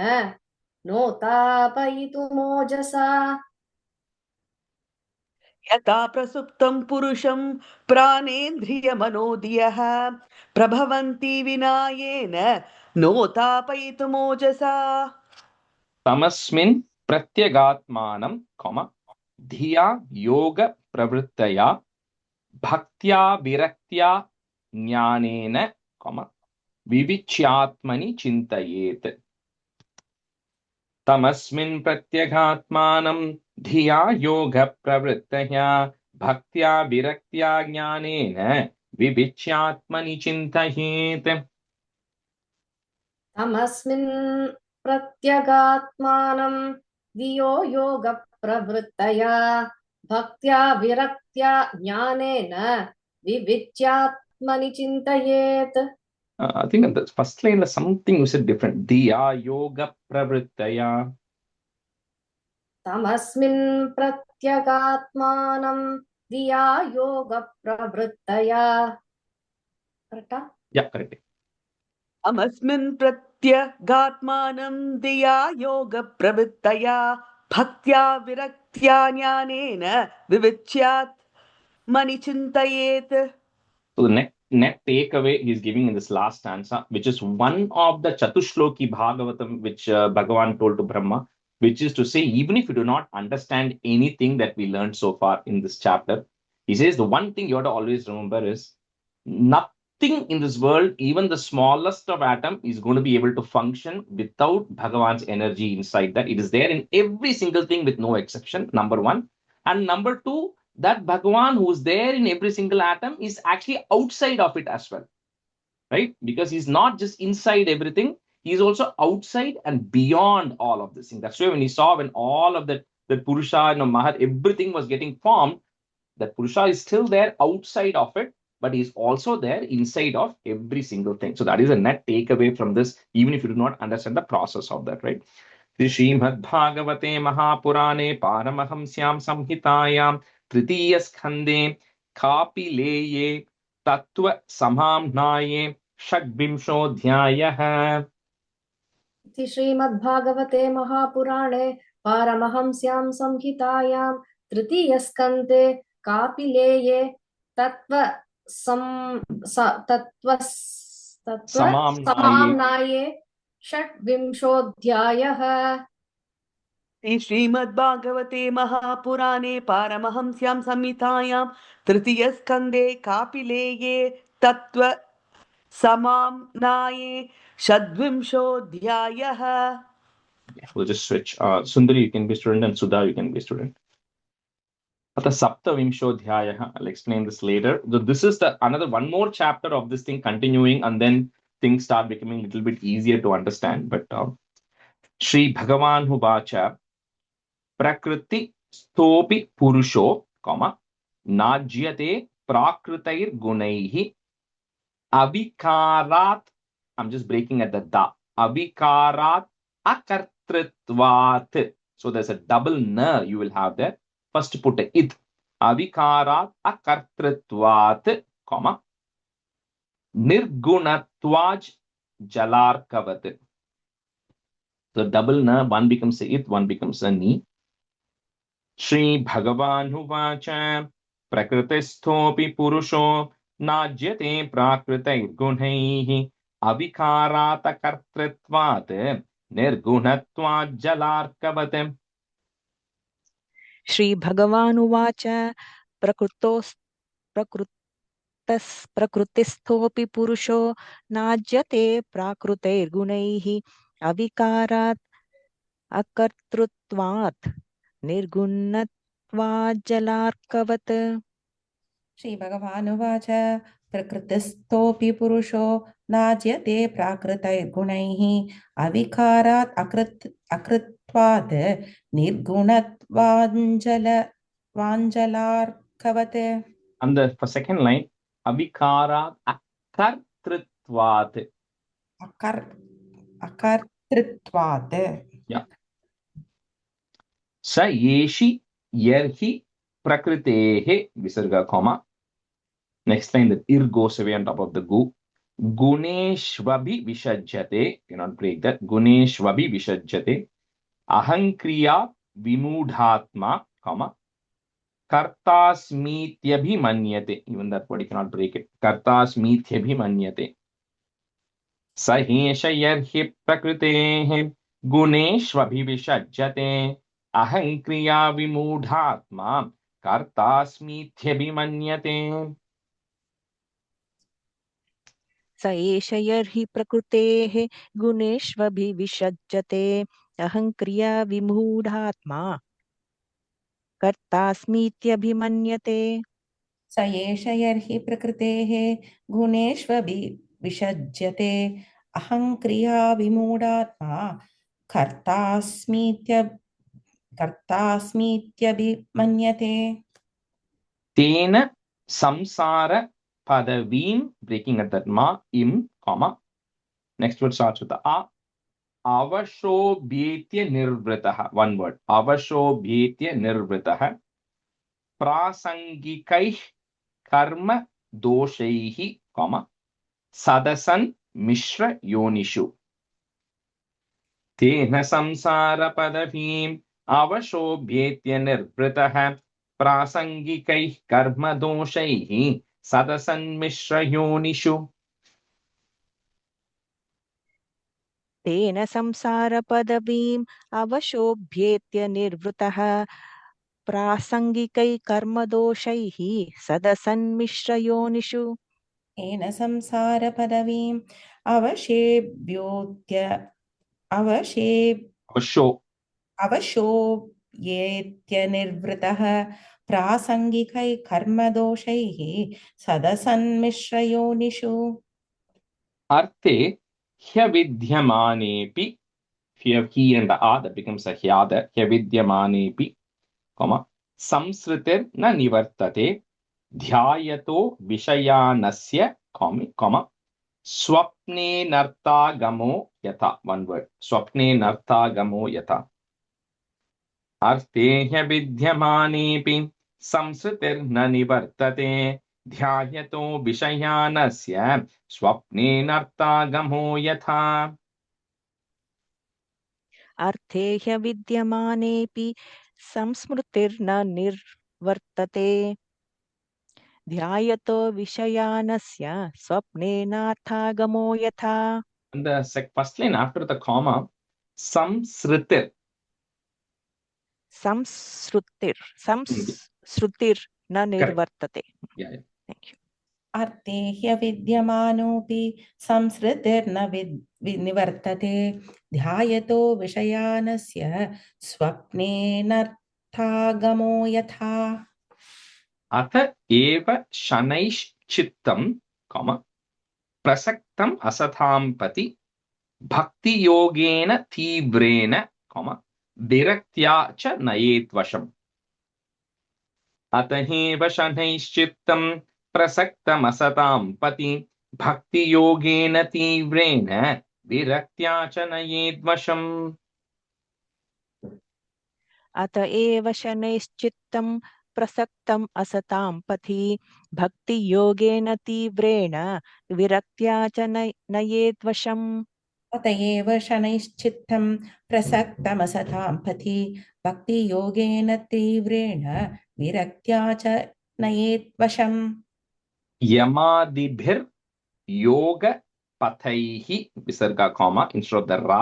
नोत्थापयितुमोजसा. यथा प्रसुप्तं पुरुषं प्राणेन्द्रियमनोधियः प्रभवन्ति विनायेन नोत्थापयितुमोजसा. तमस्मिन् प्रत्यगात्मानं धिया योग प्रवृत्तया भक्त्या विरक्त्या ज्ञानेन विविच्यात्मनि चिन्तयेत्. तमस्मिन् प्रत्यगात्मानं धिया योग प्रवृत्तया भक्त्या विरक्त्या ज्ञानेन विविच्यात्मनि चिन्तयेत्. तमस्मिन् प्रत्यगात्मानं धियो योग प्रवृत्तया भक्त्या विरक्त्या ज्ञानेन विविच्यात्मनि चिन्तयेत्. I think the first line is something you said different. Diya yoga pravrittaya. तमस्मिन् प्रत्यगात्मानं धिया योगप्रवृत्तया. Correct? Yeah, correct. अमस्मिन् प्रत्यगात्मानं धिया योगप्रवृत्तया भक्त्या विरक्त्या ज्ञानेन विविच्यात् मनिचिन्तयेत्. So the net takeaway he's giving in this last stanza, which is one of the Chatushloki Bhagavatam, which Bhagavan told to Brahma, which is to say, even if you do not understand anything that we learned so far in this chapter, he says the one thing you have to always remember is nothing in this world, even the smallest of atom, is going to be able to function without Bhagavan's energy inside that. It is there in every single thing with no exception, number one. And number two, that Bhagavan who is there in every single atom is actually outside of it as well, right? Because he's not just inside everything, he's also outside and beyond all of this thing. That's why when he saw when all of that Purusha, Mahat, everything was getting formed, that Purusha is still there outside of it, but he's also there inside of every single thing. So that is a net takeaway from this, even if you do not understand the process of that, right? Srimad Bhagavate Mahapurane Paramahamsyam Samhitayam Tritiya Skande Kapileye Tattva Samamnaye Shadvimshodhyayah. इति श्रीमद्भागवते महापुराणे पारमहंस्यां संहितायां तृतीयस्कन्धे कापिलेये तत्त्वसमाम्नाये षड्विंशोऽध्यायः. श्रीमद्भागवते महापुराणे पारमहंस्यां संहितायां तृतीयस्कन्धे कापिलेये तत्त्वसमाम्नाये षड्विंशोऽध्यायः. We'll just switch. Sundari, you can be student, and Sudha, you can be student. Ata Sapta Vimshodhyayah. I'll explain this later. So this is the another one more chapter of this thing continuing, and then things start becoming a little bit easier to understand. But Shri Bhagavan Hubacha Prakriti Stopi Purusho, comma, Najyate Prakritair Gunaihi Avikarat. I'm just breaking at the da. Avikarat Akartritvat. So there's a double na you will have there. First put a it. Avikarat Akartritvat, comma, Nirgunatvaj Jalarkavat. So double na, one becomes a it, one becomes a ni. Shri Bhagavan Huvacha Prakritistopi Purusho Najyate Prakritair Gunaihi Avikarata Kartritvat Nirgunatvat Jalarkavat. Shri भगवानुवाच प्रकृतिस्थोऽपि पुरुषो नाज्यते प्राकृतैर्गुणैः अविकारात् अकर्तृत्वात् निर्गुणत्वाज्जलार्कवत्. श्रीभगवानुवाच प्रकृतिस्थोऽपि पुरुषो नाज्यते प्राकृतैर्गुणैः अविकारात् अकृत्वात् निर्गुणत्वाञ्जलार्कवत्. And the second line, Avikarat Akartritvat. Akartritvat. Yeah. Sa yeshi yerhi prakritehe visarga, comma. Next line, the ir goes away on top of the gu. Guneshvabi vishajyate. Cannot break that. Guneshvabi vishajyate. Ahankriya vimudhatma, comma. Kartasmithyabhimanyate. Even that word you cannot break it. Kartasmithyabhimanyate. Sahesha yerhi prakritehe guneshvabhivishajyate ahankriya vimudhatma kartasmithyabhimanyate. स एष यर्हि प्रकृतेः गुणेष्वभिविषज्यते अहङ्क्रिया विमूढात्मा कर्तास्मीत्यभिमन्यते. स एष यर्हि प्रकृतेः गुणेष्वभिविषज्यते अहङ्क्रिया विमूढात्मा कर्तास्मीत्यभिमन्यते. Tena samsara padavim, breaking at that ma, im, comma. Next word starts with the a. Avashobhyetya nirvritaha. One word. Avashobhyetya nirvritaha. प्रासङ्गिकैः कर्म दोषैः सदसन् मिश्र योनिषु तेन संसारपदवीम् अवशोभ्येत्य निर्वृतः प्रासङ्गिकैः कर्मदोषैः सदसन्मिश्र योनिषु तेन संसारपदवीम् अवशोभ्येत्य निर्वृतः प्रासङ्गिकै कर्मदोषैः सदसन्मिश्रयोनिषु येन संसारपदवीम् अवशेभ्योत्य अवशेभ अवशो अवशोभ्येत्य निर्वृतः प्रासङ्गिकै कर्मदोषैः सदसन्मिश्रयोनिषु अर्थे ह्यविद्यमानेऽपि he and the a that becomes a hyada ह्यविद्यमानेऽपि संसृतिर्न निवर्तते ध्यायतो विषयानस्य स्वप्नेनर्थागमो यथा one word स्वप्नेनर्थागमो यथा अर्थे ह्यविद्यमानेऽपि संसृतिर्न निवर्तते ध्यायतो विषयानस्य स्वप्नेनर्थागमो यथा अर्थे ह्यविद्यमानेऽपि संस्मृतिर्न निर्वर्तते ध्यायतो विषयानस्य स्वप्नेनार्थागमो यथा. And the first line after the comma, samsritir. Samsrutir न निर्वर्तते. Yeah. Thank you. अर्थे ह्यविद्यमानोऽपि संसृतिर्न निवर्तते ध्यायतो विषयानस्य स्वप्नेनर्थागमो यथा. अथ एव शनैश्चित्तं प्रसक्तम् असतां पति भक्तियोगेन तीव्रेण विरक्त्या च नयेद्वशम् अत एव शनैश्चित्तं प्रसक्तमसतां पति भक्तियोगेन तीव्रेण विरक्त्या च नयेद्वशम् अत एव शनैश्चित्तं प्रसक्तम् असतां पथि भक्तियोगेन तीव्रेण विरक्त्या च नयेद्वशम्. अत एव शनैश्चित्तं प्रसक्तमसतां पथि भक्तियोगेन तीव्रेण विरक्त्या च नयेद्वशम्. यमादिभिर्योगपथैः विसर्गा comma instead of the ra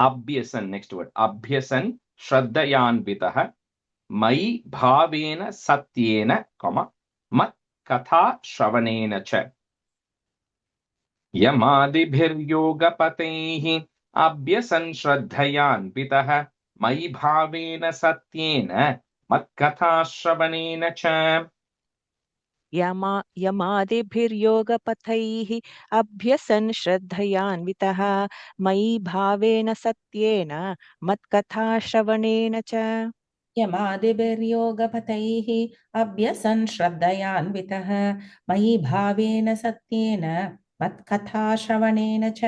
अभ्यसन् next word अभ्यसन् श्रद्धयान्वितः मयि भावेन सत्येन मत् कथा श्रवणेन च यमादिभिर्योगपतैः अभ्यसन् श्रद्धयान्वितः मयि भावेन सत्येन मत् कथा श्रवणेन च यमादिभिर्योगपथैः अभ्यसन् श्रद्धयान्वितः मयि भावेन सत्येन मत्कथाश्रवणेन च. यमादिभिर्योगपथैः अभ्यसन् श्रद्धयान्वितः मयि भावेन सत्येन मत्कथाश्रवणेन च.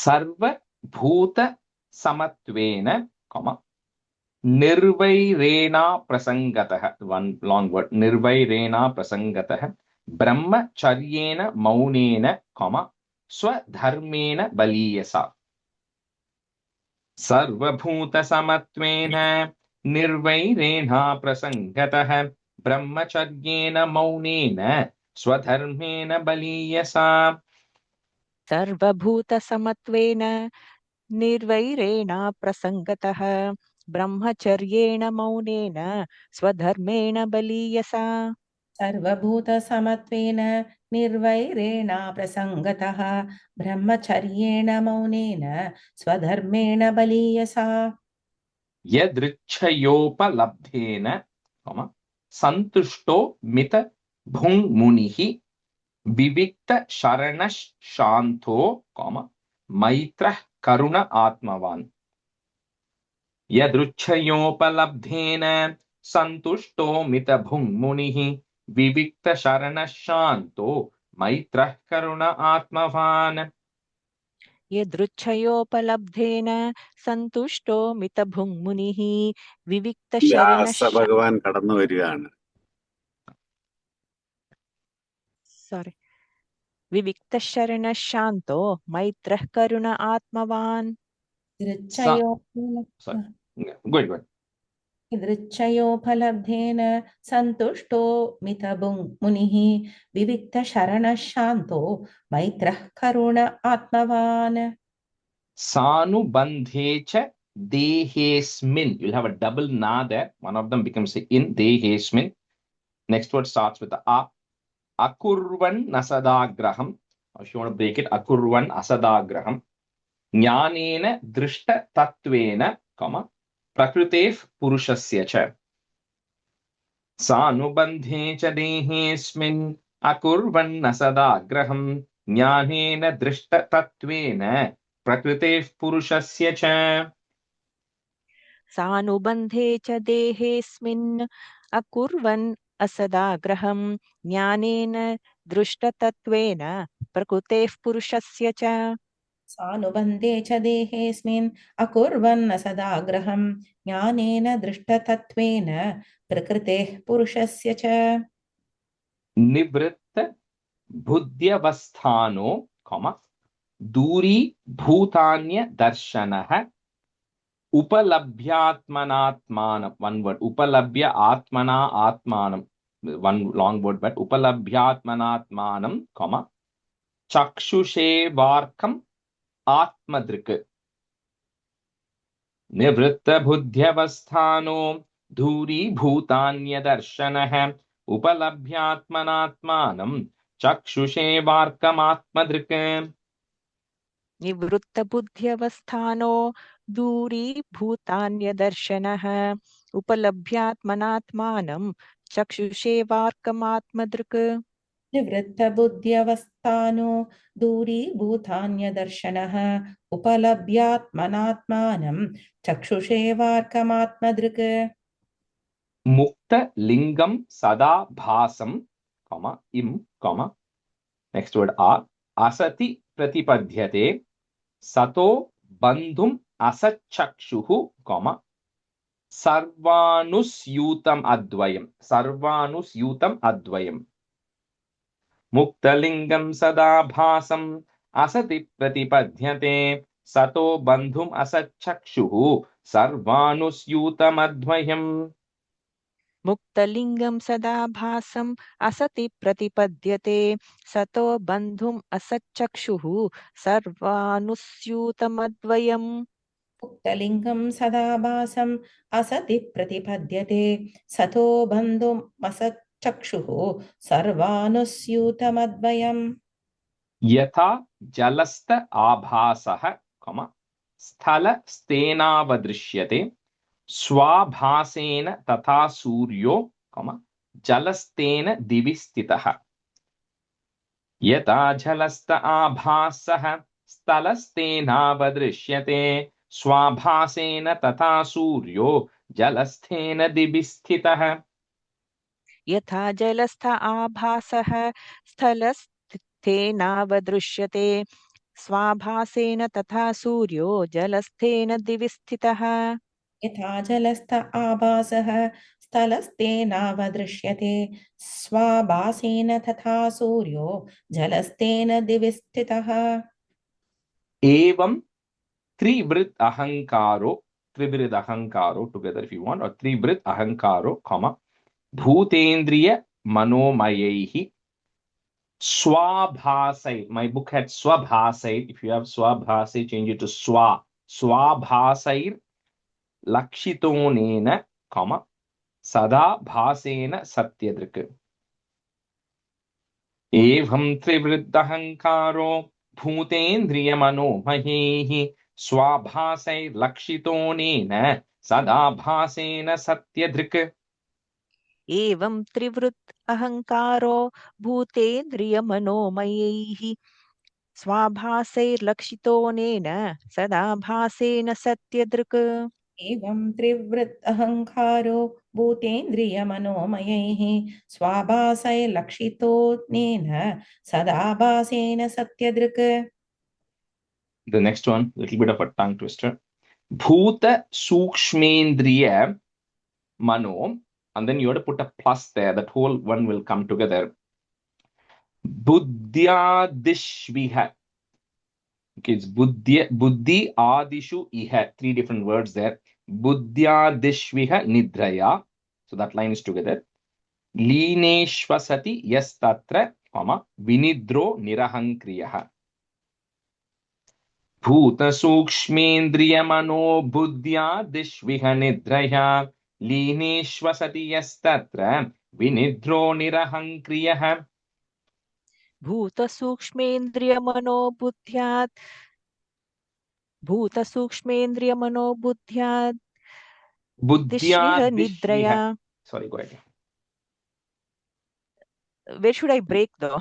सर्वभूतसमत्वेन निर्वैरेणा प्रसंगतः one long word निर्वैरेणा प्रसंगतः ब्रह्मचर्येण मौनेन स्वधर्मेण बलीयसा सर्वभूतसमत्वेन निर्वैरेणा प्रसंगतः ब्रह्मचर्येण मौनेन स्वधर्मेण बलीयसा सर्वभूतसमत्वेन निर्वैरेण प्रसंगतः ब्रह्मचर्येण मौनेन स्वधर्मेण बलीयसा सर्वभूतसमत्वेन निर्वैरेण प्रसंगतः ब्रह्मचर्येण मौनेन स्वधर्मेण बलीयसा यदृच्छयोपलब्धेन सन्तुष्टो मित भुङ्मुनिः विविक्त शरणः शान्तो मैत्रः करुण आत्मवान् यदृच्छयोपलब्धेन सन्तुष्टो मित भुङ्मुनिः विविक्त शरणः शान्तो मैत्रः करुण आत्मवान् यदृच्छयोपलब्धेन सन्तुष्टो मितभुङ्मुनिः വ്യാസ विविक्तशरणः ഭഗവാൻ കടന്നു വരികയാണ്. sorry विविक्तशरणः शान्तो मैत्रः करुण आत्मवान् दृच्छयोपलब्धेन सन्तुष्टो मितभुङ्मुनिः विविक्तशरणः शान्तो मैत्रः करुण आत्मवान्. Sanubandhe cha dehesmin. You'll have a double na there. One of them becomes in dehesmin. Next word starts with the a. Akurvan nasadagraham. If you want to break it, akurvan asadagraham. Jnanena drishta tatvena, comma, prakrutef purushasya cha. Sanubandhe cha dehesmin akurvan nasadagraham. Jnanena drishta tatvena प्रकृतेः पुरुषस्य च. सानुबन्धे च देहेऽस्मिन् अकुर्वन् असदाग्रहं ज्ञानेन दृष्टतत्त्वेन प्रकृतेः पुरुषस्य च. सानुबन्धे च देहेऽस्मिन् अकुर्वन् असदाग्रहं ज्ञानेन दृष्टतत्त्वेन प्रकृतेः पुरुषस्य च. निवृत्त बुद्ध्यवस्थानो, दूरी भूतान्य दर्शनः उपलभ्यात्मनात्मानं. One word, उपलभ्य आत्मना आत्मानं. One long word, but उपलभ्यात्मनात्मानं, चक्षुषेवार्कम् आत्मदृक्. निवृत्त बुद्ध्यवस्थानो दूरी भूतान्य दर्शनः उपलभ्यात्मनात्मानं चक्षुषेवार्कमात्मदृक्. निवृत्तबुद्ध्यवस्थानो दूरीभूतान्यदर्शनः उपलभ्यात्मनात्मानं चक्षुषेवार्कमात्मदृक्. निवृत्तबुद्ध्यवस्थानो दूरीभूतान्यदर्शनः उपलभ्यात्मनात्मानं चक्षुषेवार्कमात्मदृक्. मुक्तलिङ्गं सदा भासं, इं, next word a, असति प्रतिपद्यते सतो बन्धुम् असच्चक्षुः, सर्वानुस्यूतम् अद्वयम्. सर्वानुस्यूतम् अद्वयम्. मुक्तलिङ्गं सदा भासम् असति प्रतिपद्यते सतो बन्धुम् असच्चक्षुः सर्वानुस्यूतमद्वयम्. मुक्तलिङ्गं सदा भासम् असति प्रतिपद्यते सतो बन्धुम् असच्चक्षुः सर्वानुस्यूतमद्वयम्. मुक्तलिङ्गं सदा भासम् असति प्रतिपद्यते सतो बन्धुम् असच्चक्षुः सर्वानुस्यूतमद्वयम्. यथा जलस्थ आभासः, स्थलस्तेनावदृश्यते स्वाभासेन तथा सूर्यो, जलस्तेन दिवि स्थितः. यथा जलस्थ आभासः स्थलस्तेनावदृश्यते स्वाभासेन तथा सूर्यो जलस्थेन दिवि स्थितः. यथा जलस्थ आभासः स्थलस्थेनावदृश्यते स्वाभासेन तथा सूर्यो जलस्थेन दिवि स्थितः. यथा जलस्थ आभासः स्थलस्तेनावदृश्यते स्वाभासेन तथा सूर्यो जलस्तेन दिवि स्थितः. एवं त्रिवृत् अहंकारो, त्रिवृत् अहंकारो together if you want, or त्रिवृत् अहंकारो, भूतेन्द्रिय मनोमयैः स्वाभासै. My book had swabhasai. If you have swabhasai, change it to स्वाभासैर् लक्षितोनेन, सदा भासेन सत्यदृक्. एवं त्रिवृद्धहंकारो भूतेन्द्रियमनोमयैः स्वाभासैर्लक्षितोनेन सदा भासेन सत्यदृक्. एवं त्रिवृत् अहंकारो भूतेन्द्रियमनोमयैः स्वाभासैर्लक्षितोनेन सदा भासेन सत्यदृक्. एवं त्रिवृत् अहंकारो भूतेन्द्रियमनोमयैः स्वाभासैर्लक्षितोनेन सदा भासेन सत्यदृक्. The next one, little bit of a tongue twister. Bhuta Sukshmendriya Mano, and then you have to put a plus there. That whole one will come together. Buddhyadishviha. Okay, it's Buddhi Adishu Iha. 3 different words there. Buddhyadishviha Nidraya. So that line is together. Lineshvasati yastatra, vinidro nirahankriyaha. Bhuta sukshmendriya mano buddhya dishviha nidraya. Lineshvasati yastatra, vinidro nirahankriyaha. भूतसूक्ष्मेन्द्रियमनोबुद्ध्यात् Buddhya दिश्विह dishviha. निद्रया. Sorry, go ahead. Where should I break though?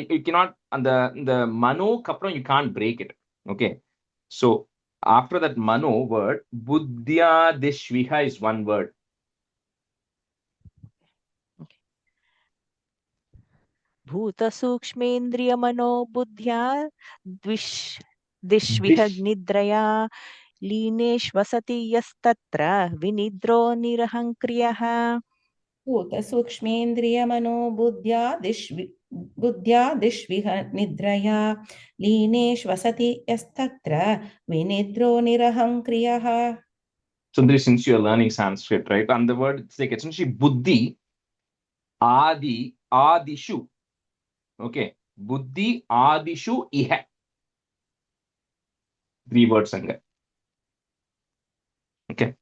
You cannot, and the mano kapram, you can't break it. Okay. So after that mano word, buddhya dishviha is one word. भूतसूक्ष्मेन्द्रियमनोबुद्ध्या दिश्विह निद्रया लीनेष्वसति यस्तत्र विनिद्रो निरहङ्क्रियः. भूतसूक्ष्मेन्द्रियमनो बुद्ध्या दिश्विह निद्रया लीनेष्वसति यस्तत्र विनिद्रो निरहङ्क्रियः. Sundari, since you are learning Sanskrit, right? And the word, it's like essentially buddhi, adi, adishu. Okay. Buddhi, adishu, iha. 3 words anga. Okay.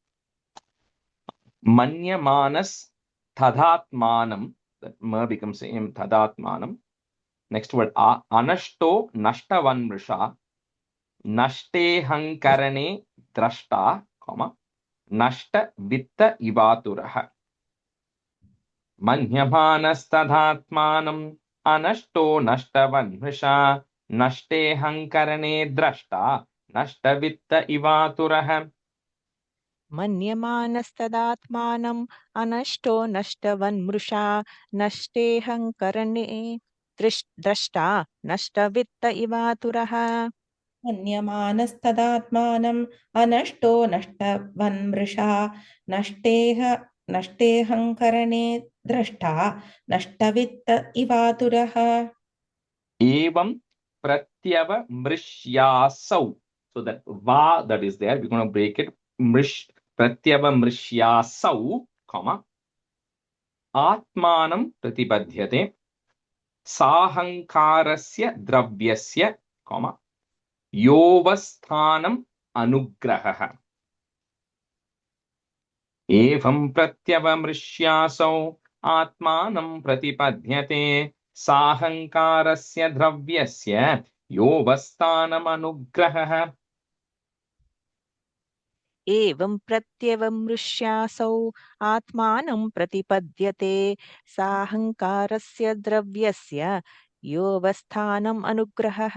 Manyamanas tadhatmanam. That ma becomes im tadhatmanam. Next word, anashto nashtavanmrisha. Nashte hankarane drashta, nashta vitta ivaturaha. Manyamanas-tadhatmanam anashto nashtavanmrisha. Nashte hankarane drashta nashta vitta ivaturaha. मन्यमानस्तदात्मानम् अनष्टो नष्टवन्मृषा नष्टेऽहङ्करणे द्रष्टा नष्टवित्त इवातुरः. मन्यमानस्तदात्मानम् अनष्टो नष्टवन्मृषा नष्टेऽहङ्करणे द्रष्टा नष्टवित्त इवातुरः. Evam pratyava mrishyasau. So that va that is there, we're going to break it. Pratyava mrishyasau, atmanam pratipadhyate. Sahankarasya dravyasya, yovasthanam anugrahaha. Evam pratyava mrishyasau atmanam pratipadhyate. Sahankarasya dravyasya yovasthanam anugrahaha. एवं प्रत्यवमृष्यासौ आत्मानं प्रतिपद्यते साहङ्कारस्य द्रव्यस्य योऽवस्थानम् अनुग्रहः.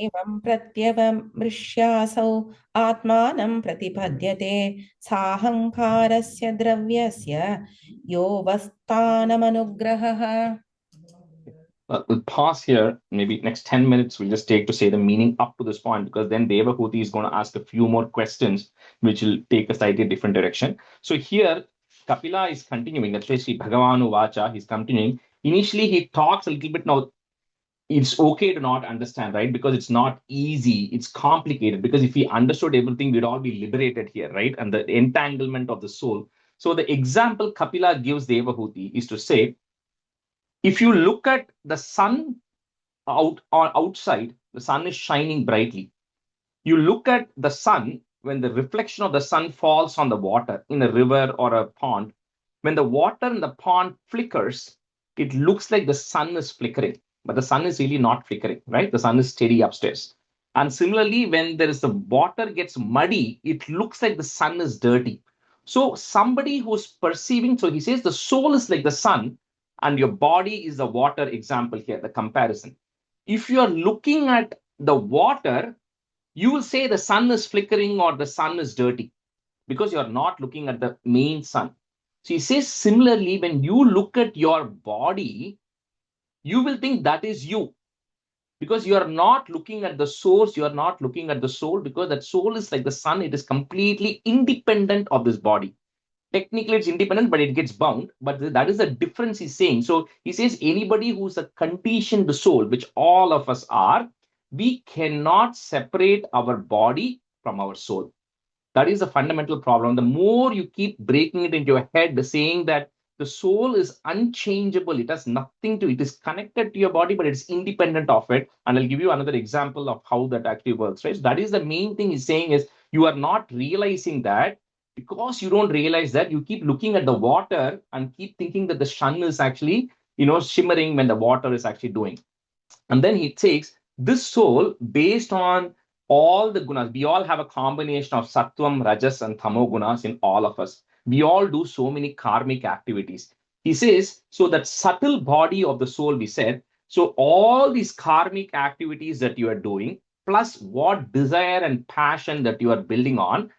एवं प्रत्यवमृष्यासौ आत्मानं प्रतिपद्यते साहङ्कारस्य द्रव्यस्य योऽवस्थानमनुग्रहः. We'll pause here. Maybe next 10 minutes we'll just take to say the meaning up to this point, because then Devahuti is going to ask a few more questions which will take a slightly different direction. So here Kapila is continuing, especially Bhagavanu Vacha, he's continuing. Initially he talks a little bit. Now it's okay to not understand, right? Because it's not easy, it's complicated. Because if we understood everything, we'd all be liberated here, right? And the entanglement of the soul. So the example Kapila gives Devahuti is to say, if you look at the sun outside, the sun is shining brightly. You look at the sun, when the reflection of the sun falls on the water in a river or a pond, when the water in the pond flickers, it looks like the sun is flickering, but the sun is really not flickering, right? The sun is steady upstairs. And similarly, when there is the water gets muddy, it looks like the sun is dirty. So somebody who's perceiving, so he says the soul is like the sun, and your body is the water example here, the comparison. If you are looking at the water, you will say the sun is flickering or the sun is dirty, because you are not looking at the main sun. So he says similarly, when you look at your body, you will think that is you. because you are not looking at the source, you are not looking at the soul, because that soul is like the sun, it is completely independent of this body. Technically it's independent, but it gets bound. But that is the difference he's saying. So he says anybody who's a conditioned soul, which all of us are, we cannot separate our body from our soul. That is a fundamental problem. The more you keep breaking it into your head, saying that the soul is unchangeable, it has nothing to, it is connected to your body, but it's independent of it. And I'll give you another example of how that actually works, right? So that is the main thing he's saying is you are not realizing that. Because you don't realize that, you keep looking at the water and keep thinking that the sun is actually, shimmering when the water is actually doing. And then he takes this soul based on all the gunas. We all have a combination of sattvam, rajas, and tamo gunas in all of us. We all do so many karmic activities. He says, so that subtle body of the soul, we said, so all these karmic activities that you are doing, plus what desire and passion that you are building on,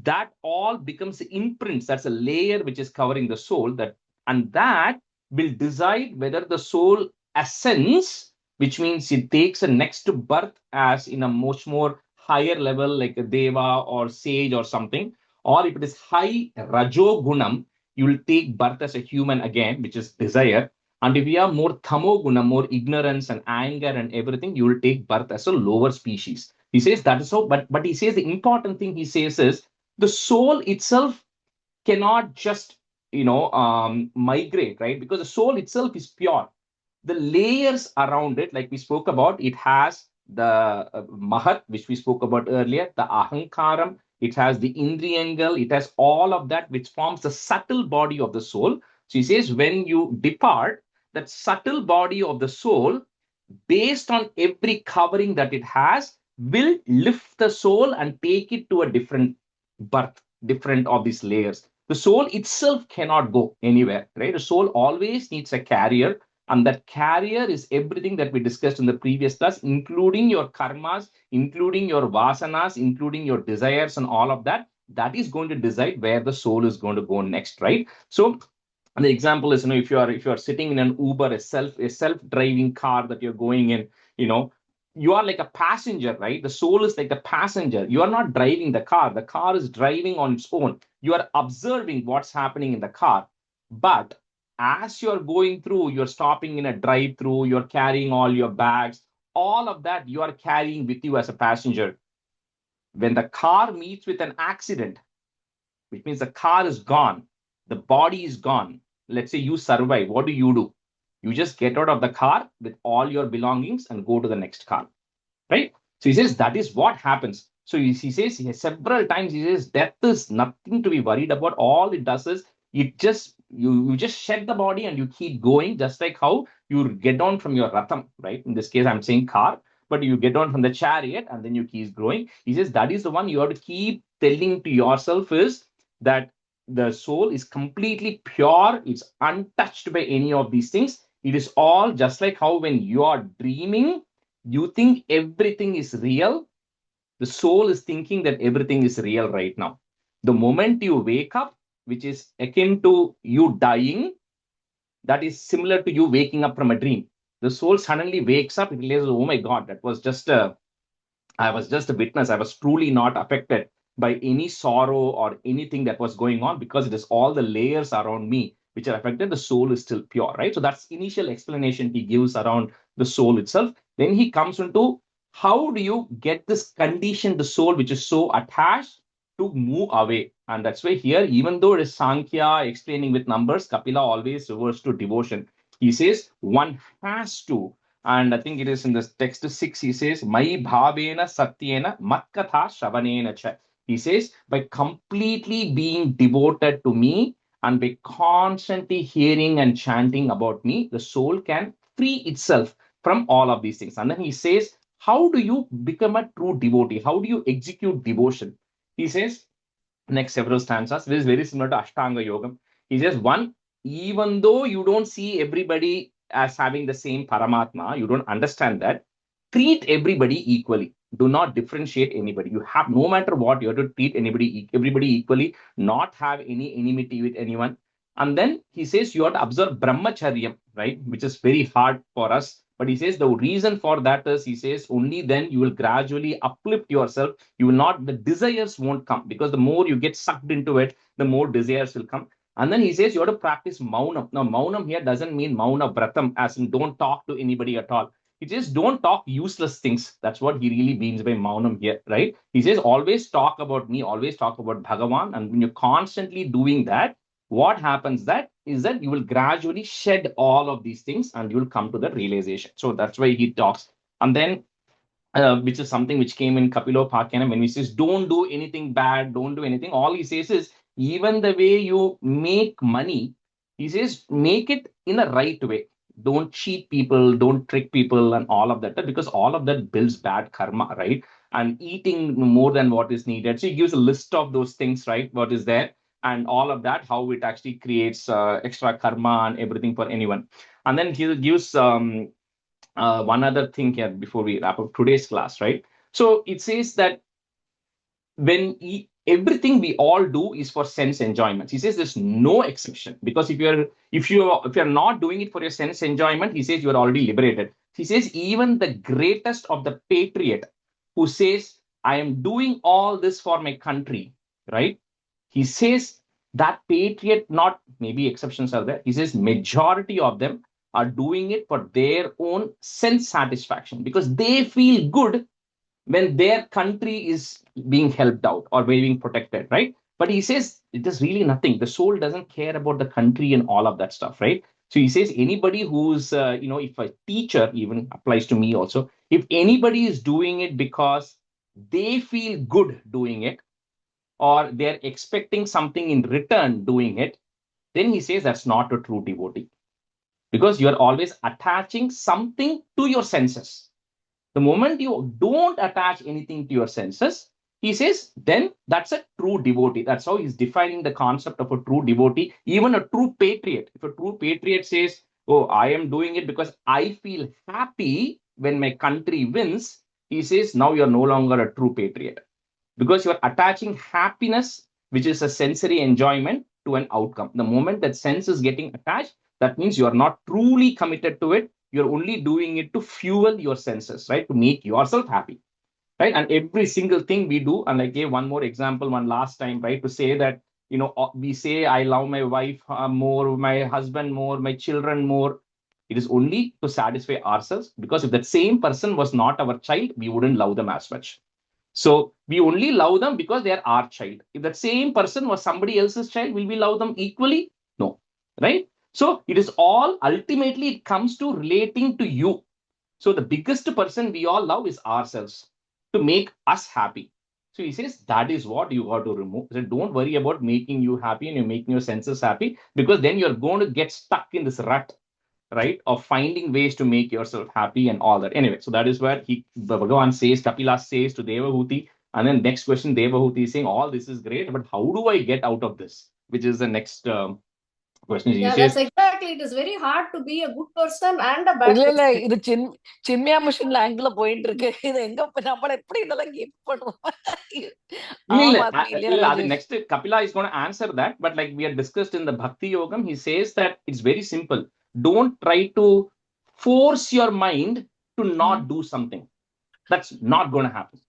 that all becomes imprints. That's a layer which is covering the soul, and that will decide whether the soul ascends, which means it takes a next birth as in a much more higher level, like a deva or sage or something, or if it is high rajogunam, you will take birth as a human again, which is desire. And if you have more tamo more ignorance and anger and everything, you will take birth as a lower species. He says that is so, but he says the important thing he says is the soul itself cannot just migrate, right? Because the soul itself is pure. The layers around it, like we spoke about, it has the mahat, which we spoke about earlier, the ahankaram, it has the indriyangal, it has all of that, which forms the subtle body of the soul. So he says when you depart, that subtle body of the soul, based on every covering that it has, will lift the soul and take it to a different birth, different of these layers. The soul itself cannot go anywhere, right? The soul always needs a carrier, and that carrier is everything that we discussed in the previous class, including your karmas, including your vasanas, including your desires and all of that. That is going to decide where the soul is going to go next, right? So and the example is, if you are sitting in an Uber, a self-driving car that you're going in, you are like a passenger, right? The soul is like the passenger. You are not driving the car. The car is driving on its own. You are observing what's happening in the car. But as you're going through, you're stopping in a drive-through, you're carrying all your bags, all of that you are carrying with you as a passenger. When the car meets with an accident, which means the car is gone, the body is gone. Let's say you survive. What do? You just get out of the car with all your belongings and go to the next car, right? So he says that is what happens. So he says several times, he says death is nothing to be worried about. All it does is it just you just shed the body and you keep going, just like how you get down from your ratham, right? In this case, I'm saying car, but you get down from the chariot and then you keep growing. He says that is the one you have to keep telling to yourself is that the soul is completely pure. It's untouched by any of these things. It is all just like how when you are dreaming, you think everything is real. The soul is thinking that everything is real right now. The moment you wake up, which is akin to you dying, that is similar to you waking up from a dream. The soul suddenly wakes up, it realizes, oh my God, I was just a witness. I was truly not affected by any sorrow or anything that was going on, because it is all the layers around me which are affected. The soul is still pure, right? So that's initial explanation he gives around the soul itself. Then he comes into how do you get this condition, the soul which is so attached, to move away. And that's why here, even though it is Sankhya explaining with numbers, Kapila always refers to devotion. He says one has to, and I think it is in the text 6, he says, Mai bhavena satyena matkatha shravanena cha. He says, by completely being devoted to me and by constantly hearing and chanting about me, the soul can free itself from all of these things. And then he says, how do you become a true devotee? How do you execute devotion? He says, next several stanzas, this is very similar to Ashtanga Yoga. He says, one, even though you don't see everybody as having the same Paramatma, you don't understand that, treat everybody equally. Do not differentiate anybody. You have, no matter what, you have to treat everybody equally, not have any enmity with anyone. And then he says you have to observe brahmacharyam, right? Which is very hard for us But he says the reason for that is, he says, only then you will gradually uplift yourself. You will not, the desires won't come, because the more you get sucked into it, the more desires will come. And then he says you have to practice maunam. Now, maunam here doesn't mean mauna vratam, as in don't talk to anybody at all. He says don't talk useless things. That's what he really means by maunam here, right? He says always talk about me, always talk about Bhagavan. And when you're constantly doing that, what happens that is that you will gradually shed all of these things and you will come to the realization. So that's why he talks. And then which is something which came in Kapilopakhyanam, when he says don't do anything bad, don't do anything. All he says is even the way you make money, he says make it in a right way. Don't cheat people, don't trick people, and all of that, because all of that builds bad karma, right? And eating more than what is needed. So he gives a list of those things, right? What is there, and all of that, how it actually creates extra karma and everything for anyone. And then he gives one other thing here before we wrap up today's class, right? So it says that when everything we all do is for sense enjoyment. He says there's no exception, because if you're not doing it for your sense enjoyment, he says you're already liberated. He says even the greatest of the patriot who says I am doing all this for my country, right? He says that patriot, not maybe exceptions are there. He says majority of them are doing it for their own sense satisfaction, because they feel good when their country is being helped out or being protected, right? But he says it is really nothing. The soul doesn't care about the country and all of that stuff, right? So he says anybody who's, if a teacher, even applies to me also, if anybody is doing it because they feel good doing it, or they're expecting something in return doing it, then he says that's not a true devotee, because you're always attaching something to your senses. The moment you don't attach anything to your senses, he says, then that's a true devotee. That's how he's defining the concept of a true devotee, even a true patriot. If a true patriot says, oh, I am doing it because I feel happy when my country wins, he says, now you're no longer a true patriot, because you're attaching happiness, which is a sensory enjoyment, to an outcome. The moment that sense is getting attached, that means you're not truly committed to it. You're only doing it to fuel your senses, right? To make yourself happy, right? And every single thing we do, and I gave one more example one last time, right? To say that, we say, I love my wife more, my husband more, my children more. It is only to satisfy ourselves, because if that same person was not our child, we wouldn't love them as much. So we only love them because they are our child. If that same person was somebody else's child, will we love them equally? No, right? So it is all, ultimately, it comes to relating to you. So the biggest person we all love is ourselves, to make us happy. So he says that is what you got to remove. So don't worry about making you happy and you're making your senses happy, because then you're going to get stuck in this rut, right, of finding ways to make yourself happy and all that. Anyway, so that is where Bhagavan says, Kapila says to Devahuti, and then next question, Devahuti is saying, all this is great, but how do I get out of this? Which is the next question. He Yeah, says, that's exactly. It is very hard to be a good person and a bad இல்ல இல்ல person. இது Chinmaya மிஷன்ல angle போயிட்டு இருக்கு. இது எங்க நம்மள எப்படி இதெல்லாம் கீப் பண்ணுவோம்? ஆம் ஆத்மி இல்லையா Rajesh? next Kapila is going to answer that, but like we had discussed in the Bhakti Yogam, he says that it's very simple. Don't try to force your mind to not do something. That's not going to happen.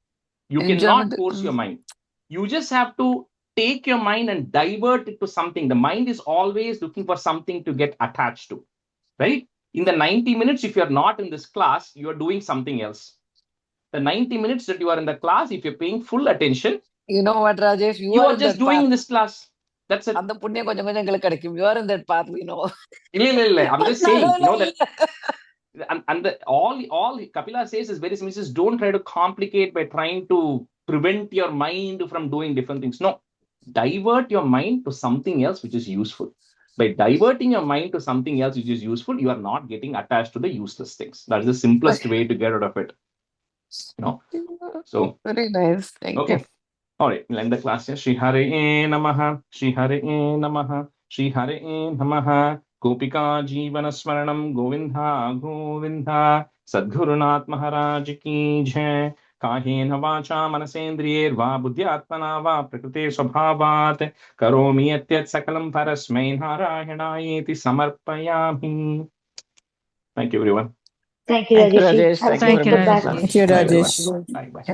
You cannot Enjoyment. force your mind. You just have to take your mind and divert it to something. The mind is always looking for something to get attached to, right? In the 90 minutes, if you're not in this class, you're doing something else. The 90 minutes that you are in the class, if you're paying full attention, You know what, Rajesh? you are in just that doing path. in this class. That's it. அந்த புண்ணியம் கொஞ்சம் கொஞ்சம் எங்களுக்கு கிடைக்கும். You are in that path, we know. இல்ல. I'm just saying, that. And all Kapila says is very simple. He says, don't try to complicate by trying to prevent your mind from doing different things. No, divert your mind to something else which is useful. By diverting your mind to something else which is useful, you are not getting attached to the useless things. That is the simplest way to get out of it. So Very nice. Thank okay. you. All right, we'll end the class here. Shri Hare Namaha, Shri Hare Namaha, Shri Hare Namaha. Gopika Jeevana Smaranam Govindha Govindha. Sadgurunath Maharaj ki jai. Kahena vacha manasendriyerva buddhyatmana va prakrite swabhavat karomi yatyat sakalam parasmai narayanayeti samarpayami. Thank you, everyone. Thank you, Thank you, Rajesh. Rajesh. Have a Thank you good very much. practice. Thank you, Bye, bye, Rajesh. bye. Bye, bye.